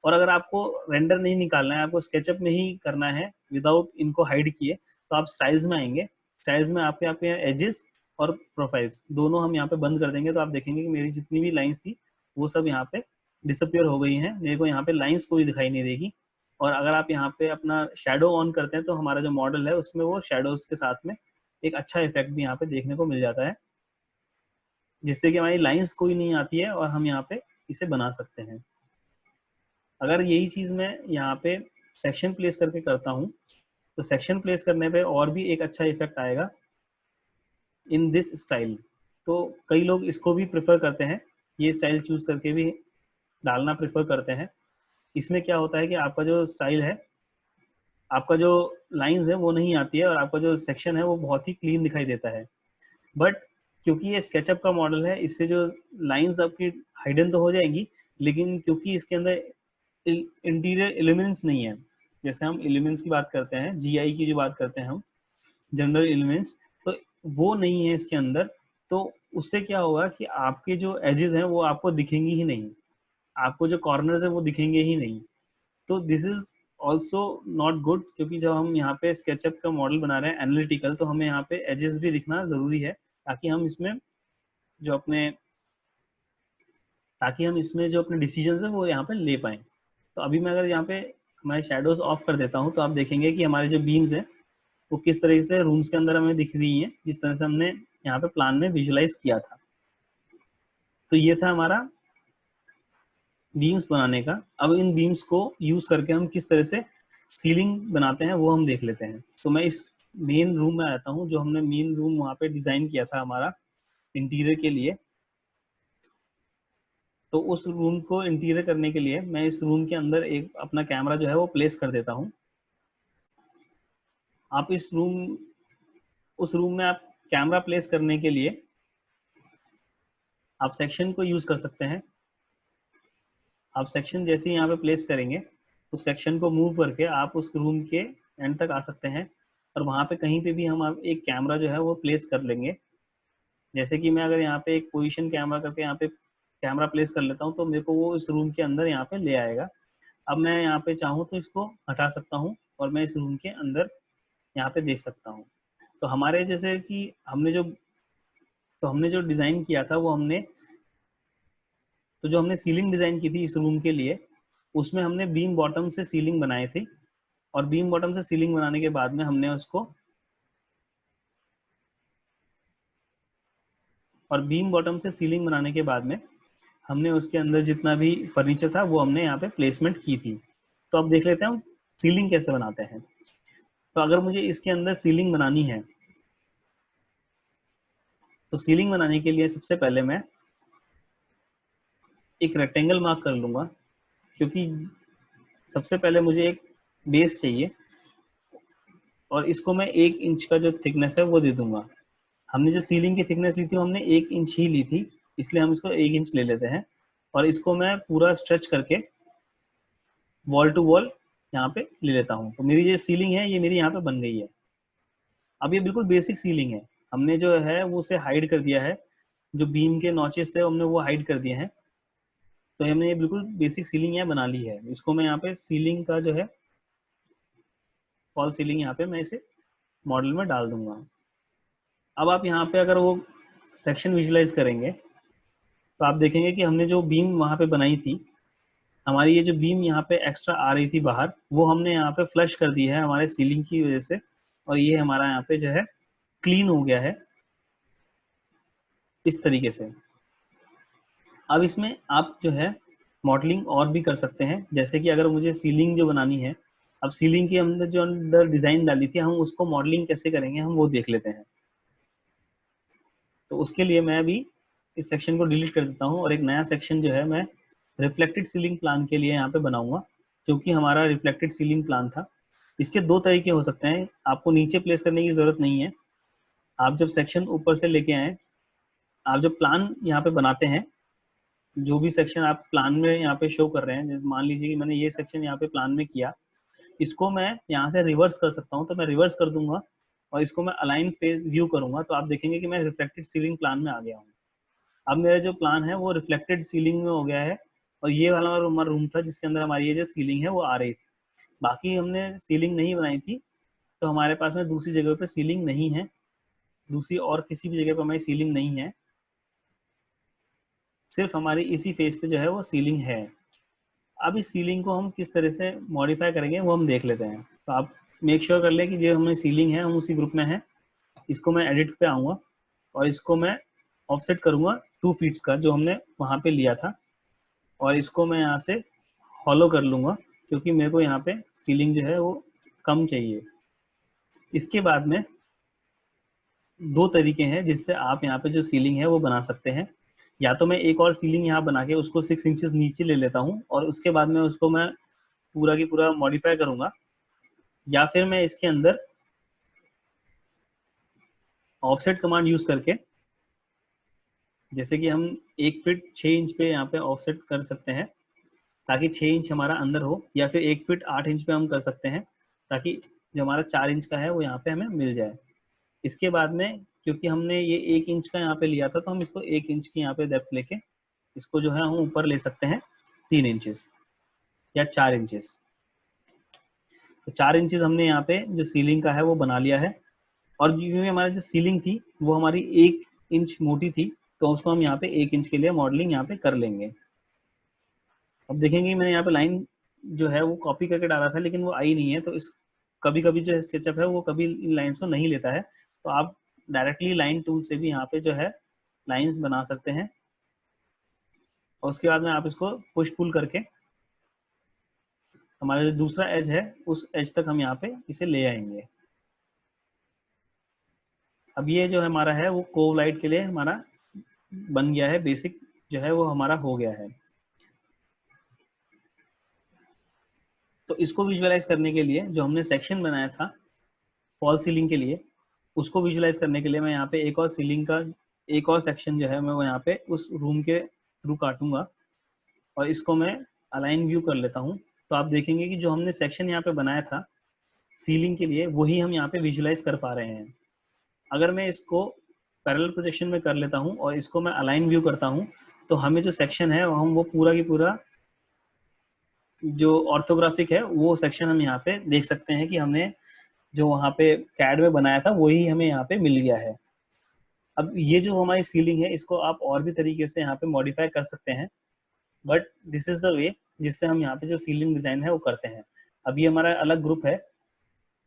और अगर आपको रेंडर नहीं निकालना है, आपको स्केचअप में ही करना है विदाउट इनको हाइड किए, तो आप स्टाइल्स में आएंगे। स्टाइल्स में आपके आपके एजेस और प्रोफाइल्स दोनों हम यहाँ पे बंद कर देंगे, तो आप देखेंगे कि मेरी जितनी भी लाइंस थी वो सब यहाँ पे डिसअपियर हो गई हैं, मेरे को यहाँ पे लाइंस कोई दिखाई नहीं देगी। और अगर आप यहाँ पे अपना शेडो ऑन करते हैं तो हमारा जो मॉडल है उसमें वो शेडोज के साथ में एक अच्छा इफेक्ट भी यहाँ पे देखने को मिल जाता है, जिससे कि हमारी लाइंस कोई नहीं आती है और हम यहाँ पे इसे बना सकते हैं। अगर यही चीज मैं यहाँ पे सेक्शन प्लेस करके करता हूँ तो सेक्शन प्लेस करने पे और भी एक अच्छा इफेक्ट आएगा इन दिस स्टाइल। तो कई लोग इसको भी प्रेफर करते हैं, ये स्टाइल चूज करके भी डालना प्रेफर करते हैं। इसमें क्या होता है कि आपका जो स्टाइल है, आपका जो लाइंस है वो नहीं आती है और आपका जो सेक्शन है वो बहुत ही क्लीन दिखाई देता है। बट क्योंकि ये स्केचअप का मॉडल है, इससे जो लाइंस आपकी हाइडन तो हो जाएंगी, लेकिन क्योंकि इसके अंदर इंटीरियर एलिमेंट्स नहीं है, जैसे हम एलिमेंट्स की बात करते हैं, जीआई की जो बात करते हैं हम, जनरल एलिमेंट्स, तो वो नहीं है इसके अंदर। तो उससे क्या होगा कि आपके जो एजेस हैं वो आपको दिखेंगी ही नहीं, आपको जो कॉर्नर्स है वो दिखेंगे ही नहीं। तो this is also not good, क्योंकि जब हम यहाँ पे स्केचअप का मॉडल बना रहे हैं एनालिटिकल, तो हमें यहाँ पे एजेस भी दिखना जरूरी है, ताकि हम इसमें जो अपने डिसीजंस है वो यहाँ पे ले पाए। तो अभी मैं अगर यहाँ पे हमारे शेडोज ऑफ कर देता हूँ तो आप देखेंगे कि हमारे जो बीम्स है वो किस तरह से रूम्स के अंदर हमें दिख रही है, जिस तरह से हमने यहाँ पे प्लान में विजुलाइज किया था। तो ये था हमारा बीम्स बनाने का। अब इन बीम्स को यूज करके हम किस तरह से सीलिंग बनाते हैं वो हम देख लेते हैं। तो मैं इस मेन रूम में आता हूँ, जो हमने मेन रूम वहाँ पे डिजाइन किया था हमारा इंटीरियर के लिए। तो उस रूम को इंटीरियर करने के लिए मैं इस रूम के अंदर एक अपना कैमरा जो है वो प्लेस कर देता हूँ। आप उस रूम में आप कैमरा प्लेस करने के लिए आप सेक्शन को यूज कर सकते हैं। आप सेक्शन जैसे ही यहाँ पे प्लेस करेंगे, उस सेक्शन को मूव करके आप उस रूम के एंड तक आ सकते हैं, और वहाँ पे कहीं पे भी हम आप एक कैमरा जो है वो प्लेस कर लेंगे। जैसे कि मैं अगर यहाँ पे एक पोजीशन कैमरा करके यहाँ पे कैमरा प्लेस कर लेता हूँ, तो मेरे को वो इस रूम के अंदर यहाँ पे ले आएगा। अब मैं यहाँ पे चाहूँ तो इसको हटा सकता हूँ और मैं इस रूम के अंदर यहाँ पे देख सकता हूँ। तो हमारे जैसे कि हमने जो डिज़ाइन किया था वो जो हमने सीलिंग डिज़ाइन की थी इस रूम के लिए, उसमें हमने बीम बॉटम से सीलिंग बनाए थे, और बीम बॉटम से सीलिंग बनाने के बाद में हमने उसके अंदर जितना भी फर्नीचर था वो हमने यहाँ पे प्लेसमेंट की थी। तो अब देख लेते हैं हम सीलिंग कैसे बनाते हैं। तो अगर मुझे इसके अंदर सीलिंग बनानी है, तो सीलिंग बनाने के लिए सबसे पहले मैं एक रेक्टेंगल मार्क कर लूंगा, क्योंकि सबसे पहले मुझे एक बेस चाहिए, और इसको मैं 1 इंच का जो थिकनेस है वो दे दूंगा। हमने जो सीलिंग की थिकनेस ली थी वो हमने 1 इंच ही ली थी, इसलिए हम इसको 1 इंच ले लेते हैं। और इसको मैं पूरा स्ट्रेच करके वॉल टू वॉल यहाँ पे ले लेता हूँ। तो मेरी ये सीलिंग है, ये मेरी यहाँ पे बन गई है। अब ये बिल्कुल बेसिक सीलिंग है, हमने जो है वो उसे हाइड कर दिया है, जो बीम के नॉचेस थे हमने वो हाइड कर दिए हैं। तो हमने ये बिल्कुल बेसिक सीलिंग यहाँ बना ली है। इसको मैं यहाँ पे सीलिंग का जो है फॉल सीलिंग यहाँ पे मैं इसे मॉडल में डाल दूंगा। अब आप यहाँ पे अगर वो सेक्शन विजुलाइज करेंगे तो आप देखेंगे कि हमने जो बीम वहाँ पे बनाई थी, हमारी ये जो बीम यहाँ पे एक्स्ट्रा आ रही थी बाहर, वो हमने यहाँ पे फ्लश कर दी है हमारे सीलिंग की वजह से, और ये हमारा यहाँ पे जो है क्लीन हो गया है इस तरीके से। अब इसमें आप जो है मॉडलिंग और भी कर सकते हैं, जैसे कि अगर मुझे सीलिंग जो बनानी है, अब सीलिंग के अंदर जो डिजाइन डाली थी हम उसको मॉडलिंग कैसे करेंगे हम वो देख लेते हैं। तो उसके लिए मैं अभी इस सेक्शन को डिलीट कर देता हूँ और एक नया सेक्शन जो है मैं रिफ्लेक्टेड सीलिंग प्लान के लिए यहाँ पे बनाऊंगा, जो कि हमारा रिफ्लेक्टेड सीलिंग प्लान था। इसके 2 तरीके हो सकते हैं, आपको नीचे प्लेस करने की जरूरत नहीं है। आप जब सेक्शन ऊपर से लेके आए, आप जब प्लान यहाँ पे बनाते हैं, जो भी सेक्शन आप प्लान में यहाँ पे शो कर रहे हैं, जैसे मान लीजिए कि मैंने ये सेक्शन यहाँ पे प्लान में किया, इसको मैं यहाँ से रिवर्स कर सकता हूँ, तो मैं रिवर्स कर दूंगा और इसको मैं अलाइन फेस व्यू करूंगा, तो आप देखेंगे कि मैं रिफ्लेक्टेड सीलिंग प्लान में आ गया हूँ। अब मेरा जो प्लान है वो रिफ्लेक्टेड सीलिंग में हो गया है, और ये वाला हमारा रूम था जिसके अंदर हमारी ये जो सीलिंग है वो आ रही थी। बाकी हमने सीलिंग नहीं बनाई थी, तो हमारे पास में दूसरी जगह पे सीलिंग नहीं है, दूसरी और किसी भी जगह पे हमारी सीलिंग नहीं है, सिर्फ हमारी इसी फेस पे जो है वो सीलिंग है। अब इस सीलिंग को हम किस तरह से मॉडिफाई करेंगे वो हम देख लेते हैं। तो आप मेक श्योर कर ले कि जो हमें सीलिंग है हम उसी ग्रुप में है। इसको मैं एडिट पे आऊँगा और इसको मैं ऑफसेट करूँगा 2 फीट्स का, जो हमने वहाँ पे लिया था। और इसको मैं यहाँ से हॉलो कर लूँगा क्योंकि मेरे को यहाँ पे सीलिंग जो है वो कम चाहिए। इसके बाद में दो तरीके हैं जिससे आप यहाँ पे जो सीलिंग है वो बना सकते हैं। या तो मैं एक और सीलिंग यहाँ बना के उसको 6 इंचेस नीचे ले लेता हूँ और उसके बाद में उसको मैं पूरा की पूरा मॉडिफाई करूँगा, या फिर मैं इसके अंदर ऑफसेट कमांड यूज़ करके, जैसे कि हम 1 फीट 6 इंच पे यहाँ पे ऑफसेट कर सकते हैं ताकि 6 इंच हमारा अंदर हो, या फिर 1 फीट 8 इंच पे हम कर सकते हैं ताकि जो हमारा 4 इंच का है वो यहाँ पे हमें मिल जाए। इसके बाद में क्योंकि हमने ये 1 इंच का यहाँ पे लिया था तो हम इसको 1 इंच की यहाँ पे डेप्थ लेके इसको जो है हम ऊपर ले सकते हैं 3 इंचेस या 4 इंचेस। तो 4 इंचेस हमने यहाँ पे जो सीलिंग का है वो बना लिया है। और क्योंकि हमारी जो सीलिंग थी वो हमारी 1 इंच मोटी थी तो उसको हम यहाँ पे 1 इंच के लिए मॉडलिंग यहाँ पे कर लेंगे। अब देखेंगे मैंने यहाँ पे लाइन जो है वो कॉपी करके डाला था लेकिन वो आई नहीं है, तो इस कभी कभी जो है स्केचअप है वो कभी इन लाइन्स को नहीं लेता है, तो आप डायरेक्टली लाइन टूल से भी यहाँ पे जो है लाइंस बना सकते हैं। और उसके बाद में आप इसको पुश पुल करके हमारा जो दूसरा एज है उस एज तक हम यहाँ पे इसे ले आएंगे। अब ये जो हमारा है वो कोव लाइट के लिए हमारा बन गया है, बेसिक जो है वो हमारा हो गया है। तो इसको विजुअलाइज करने के लिए जो हमने सेक्शन बनाया था फॉल सीलिंग के लिए, उसको विजुअलाइज करने के लिए मैं यहाँ पे एक और सीलिंग का एक और सेक्शन जो है मैं वो यहाँ पे उस रूम के थ्रू काटूंगा और इसको मैं अलाइन व्यू कर लेता हूँ। तो आप देखेंगे कि जो हमने सेक्शन यहाँ पे बनाया था सीलिंग के लिए वही हम यहाँ पे विजुअलाइज कर पा रहे हैं। अगर मैं इसको पैरेलल प्रोजेक्शन में कर लेता हूँ और इसको मैं अलाइन व्यू करता हूँ तो हमें जो सेक्शन है हम वो पूरा की पूरा जो ऑर्थोग्राफिक है वो सेक्शन हम यहाँ पे देख सकते हैं कि हमने जो वहाँ पे कैड में बनाया था वही हमें यहाँ पे मिल गया है। अब ये जो हमारी सीलिंग है इसको आप और भी तरीके से यहाँ पे मॉडिफाई कर सकते हैं, but this is the way जिससे हम यहाँ पे जो सीलिंग डिजाइन है वो करते हैं। अब ये हमारा अलग ग्रुप है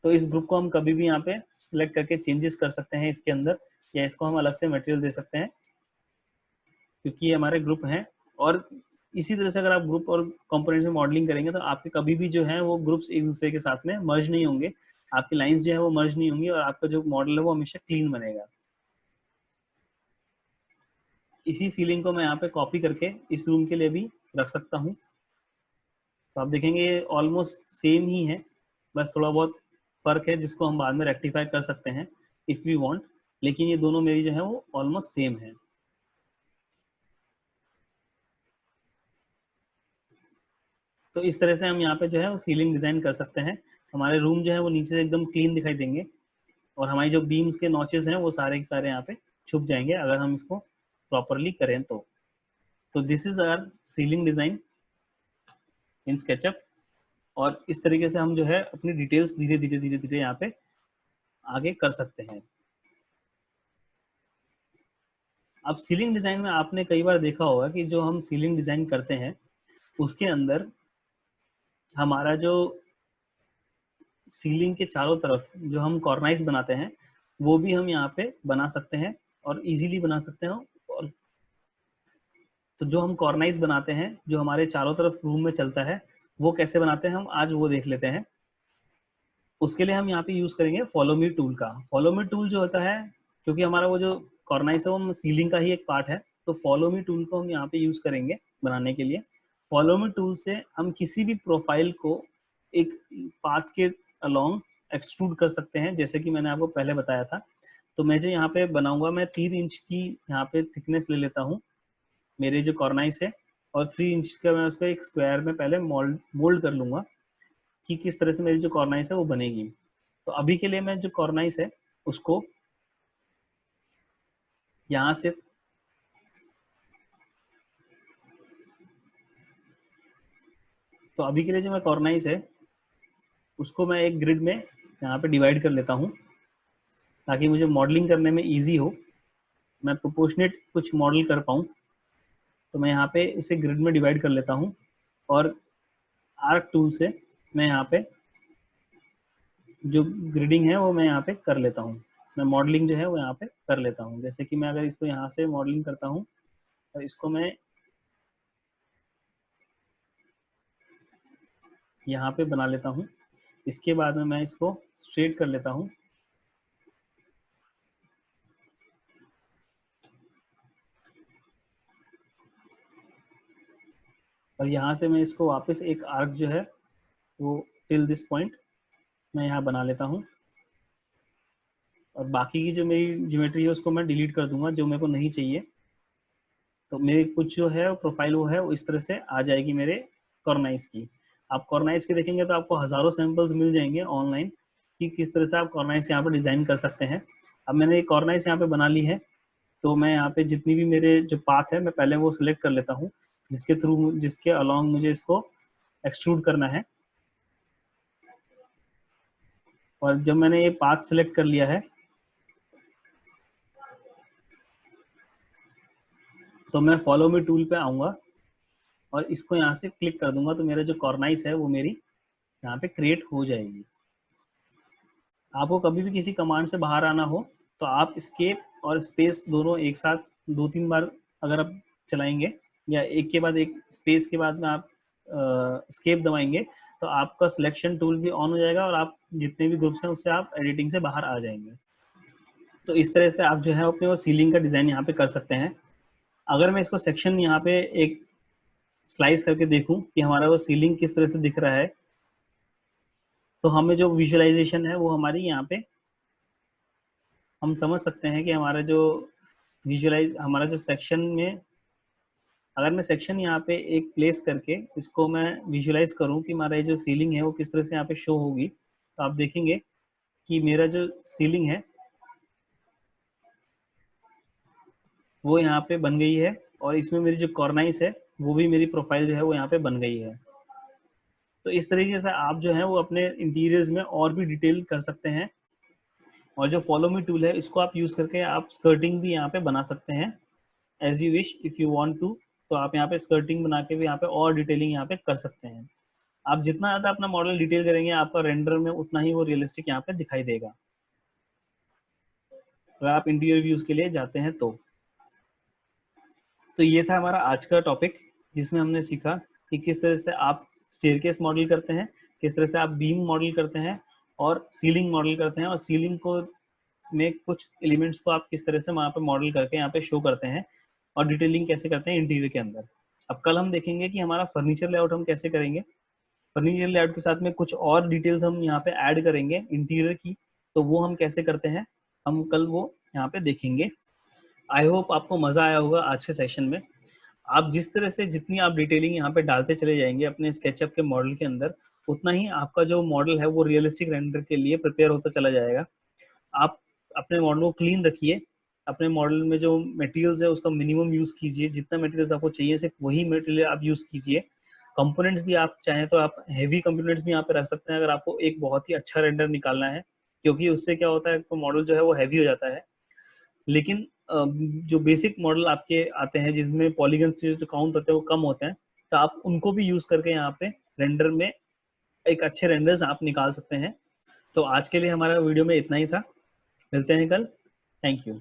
तो इस ग्रुप को हम कभी भी यहाँ पे सिलेक्ट करके चेंजेस कर सकते हैं इसके अंदर, या इसको हम अलग से मटेरियल दे सकते हैं क्योंकि ये हमारे ग्रुप हैं। और इसी तरह से अगर आप ग्रुप और कंपोनेंट्स में मॉडलिंग करेंगे तो आपके कभी भी जो है वो ग्रुप्स एक दूसरे के साथ में मर्ज नहीं होंगे, आपकी लाइंस जो है वो मर्ज नहीं होंगी और आपका जो मॉडल है वो हमेशा क्लीन बनेगा। इसी सीलिंग को मैं यहाँ पे कॉपी करके इस रूम के लिए भी रख सकता हूँ। तो आप देखेंगे ये ऑलमोस्ट सेम ही है, बस थोड़ा बहुत फर्क है जिसको हम बाद में रेक्टिफाई कर सकते हैं इफ़ वी वांट, लेकिन ये दोनों मेरी जो है वो ऑलमोस्ट सेम है। तो इस तरह से हम यहाँ पे जो है वो सीलिंग डिज़ाइन कर सकते हैं। हमारे रूम जो है वो नीचे से एकदम क्लीन दिखाई देंगे और हमारी जो बीम्स के नॉचेस हैं वो सारे के सारे यहाँ पे छुप जाएंगे अगर हम इसको प्रॉपरली करें तो this is our ceiling design in SketchUp. और इस तरीके से हम जो है अपनी डिटेल्स धीरे धीरे धीरे धीरे यहाँ पे आगे कर सकते हैं। अब सीलिंग डिज़ाइन में आपने कई बार देखा होगा कि जो हम सीलिंग डिज़ाइन करते हैं उसके अंदर हमारा जो सीलिंग के चारों तरफ जो हम कॉर्नाइस बनाते हैं वो भी हम यहाँ पे बना सकते हैं और इजीली बना सकते हैं। और तो जो हम कॉर्नाइस बनाते हैं जो हमारे चारों तरफ रूम में चलता है वो कैसे बनाते हैं हम आज वो देख लेते हैं। उसके लिए हम यहाँ पे यूज करेंगे फॉलो मी टूल का। फॉलो मी टूल जो होता है, क्योंकि हमारा वो जो कॉर्नाइस है वो सीलिंग का ही एक पार्ट है, तो फॉलो मी टूल को हम यहाँ पे यूज करेंगे बनाने के लिए। फॉलो मी टूल से हम किसी भी प्रोफाइल को एक पाथ के अलोंग एक्सट्रूड कर सकते हैं, जैसे कि मैंने आपको पहले बताया था। तो मैं जो यहाँ पे बनाऊंगा मैं 3 इंच की यहाँ पे थिकनेस ले लेता हूँ मेरे जो कॉर्नाइस है, और 3 इंच का मैं उसको एक स्क्वायर में पहले मोल्ड कर लूंगा कि किस तरह से मेरी जो कॉर्नाइस है वो बनेगी। तो अभी के लिए मैं जो कॉर्नाइस है उसको यहाँ से तो अभी के लिए जो मैं कॉर्नाइस है उसको मैं एक ग्रिड में यहाँ पे डिवाइड कर लेता हूँ ताकि मुझे मॉडलिंग करने में इजी हो, मैं प्रोपोर्शनेट कुछ मॉडल कर पाऊँ। तो मैं यहाँ पे इसे ग्रिड में डिवाइड कर लेता हूँ और आर्क टूल से मैं यहाँ पे जो ग्रिडिंग है वो मैं यहाँ पे कर लेता हूँ। मैं मॉडलिंग जो है वो यहाँ पे कर लेता हूँ। जैसे कि मैं अगर इसको यहाँ से मॉडलिंग करता हूँ और इसको मैं यहाँ पे बना लेता हूँ। इसके बाद में मैं इसको स्ट्रेट कर लेता हूँ। और यहाँ से मैं इसको वापस एक आर्क जो है वो टिल दिस पॉइंट मैं यहाँ बना लेता हूँ। और बाकी की जो मेरी ज्योमेट्री है उसको मैं डिलीट कर दूंगा, जो मेरे को नहीं चाहिए। तो मेरी कुछ जो है प्रोफाइल वो है वो इस तरह से आ जाएगी मेरे कॉर्नाइस की। आप कॉर्नाइस की देखेंगे तो आपको हज़ारों सैंपल्स मिल जाएंगे ऑनलाइन कि किस तरह से आप कॉर्नाइस यहाँ पे डिज़ाइन कर सकते हैं। अब मैंने एक कॉर्नाइस यहाँ पे बना ली है, तो मैं यहाँ पे जितनी भी मेरे जो पाथ है मैं पहले वो सिलेक्ट कर लेता हूँ, जिसके अलॉन्ग मुझे इसको एक्सट्रूड करना है। और जब मैंने ये पाथ सिलेक्ट कर लिया है तो मैं फॉलो मी टूल पे आऊँगा और इसको यहाँ से क्लिक कर दूंगा, तो मेरा जो कॉर्नाइस है वो मेरी यहाँ पे क्रिएट हो जाएगी। आपको कभी भी किसी कमांड से बाहर आना हो तो आप स्केप और स्पेस दोनों एक साथ 2-3 बार अगर आप चलाएंगे, या एक के बाद एक स्पेस के बाद में आप स्केप दबाएंगे, तो आपका सिलेक्शन टूल भी ऑन हो जाएगा और आप जितने भी ग्रुप्स हैं उससे आप एडिटिंग से बाहर आ जाएंगे। तो इस तरह से आप जो है अपने वो सीलिंग का डिज़ाइन यहाँ पे कर सकते हैं। अगर मैं इसको सेक्शन यहाँ पे एक स्लाइस करके देखूं कि हमारा वो सीलिंग किस तरह से दिख रहा है, तो हमें जो विजुअलाइजेशन है वो हमारी यहाँ पे हम समझ सकते हैं कि हमारा जो सेक्शन में, अगर मैं सेक्शन यहाँ पे एक प्लेस करके इसको मैं विजुअलाइज करूँ कि हमारा ये जो सीलिंग है वो किस तरह से यहाँ पे शो होगी, तो आप देखेंगे कि मेरा जो सीलिंग है वो यहाँ पे बन गई है और इसमें मेरी जो कॉर्नाइस है वो भी मेरी प्रोफाइल जो है वो यहाँ पे बन गई है। तो इस तरीके से आप जो है वो अपने इंटीरियर्स में और भी डिटेल कर सकते हैं। और जो फॉलो मी टूल है इसको आप यूज करके आप स्कर्टिंग भी यहाँ पे बना सकते हैं as you wish, if you want to. तो आप यहाँ पे स्कर्टिंग बना के भी यहाँ पे और डिटेलिंग यहाँ पे कर सकते हैं। आप जितना ज़्यादा अपना मॉडल डिटेल करेंगे आपका रेंडर में उतना ही वो रियलिस्टिक यहाँ पे दिखाई देगा, अगर आप इंटीरियर व्यूज के लिए जाते हैं तो ये था हमारा आज का टॉपिक, जिसमें हमने सीखा कि किस तरह से आप स्टेयरकेस मॉडल करते हैं, किस तरह से आप बीम मॉडल करते हैं और सीलिंग मॉडल करते हैं, और सीलिंग को में कुछ एलिमेंट्स को आप किस तरह से वहाँ पे मॉडल करके यहाँ पे शो करते हैं, और डिटेलिंग कैसे करते हैं इंटीरियर के अंदर। अब कल हम देखेंगे कि हमारा फर्नीचर लेआउट हम कैसे करेंगे। फर्नीचर लेआउट के साथ में कुछ और डिटेल्स हम यहाँ पे ऐड करेंगे इंटीरियर की, तो वो हम कैसे करते हैं हम कल वो यहाँ पे देखेंगे। आई होप आपको मजा आया होगा आज के सेशन में। आप जिस तरह से जितनी आप डिटेलिंग यहाँ पे डालते चले जाएंगे अपने स्केचअप के मॉडल के अंदर, उतना ही आपका जो मॉडल है वो रियलिस्टिक रेंडर के लिए प्रिपेयर होता चला जाएगा। आप अपने मॉडल को क्लीन रखिए, अपने मॉडल में जो मटेरियल्स है उसका मिनिमम यूज कीजिए, जितना मटेरियल्स आपको चाहिए सिर्फ वही मटेरियल आप यूज कीजिए। कंपोनेंट्स भी आप चाहें तो आप हैवी कंपोनेंट्स भी यहाँ पे रख सकते हैं अगर आपको एक बहुत ही अच्छा रेंडर निकालना है, क्योंकि उससे क्या होता है तो मॉडल जो है वो हैवी हो जाता है। लेकिन जो बेसिक मॉडल आपके आते हैं जिसमें पॉलीगन्स जो काउंट होते हैं वो कम होते हैं, तो आप उनको भी यूज करके यहाँ पे रेंडर में एक अच्छे रेंडर्स आप निकाल सकते हैं। तो आज के लिए हमारा वीडियो में इतना ही था, मिलते हैं कल। Thank you.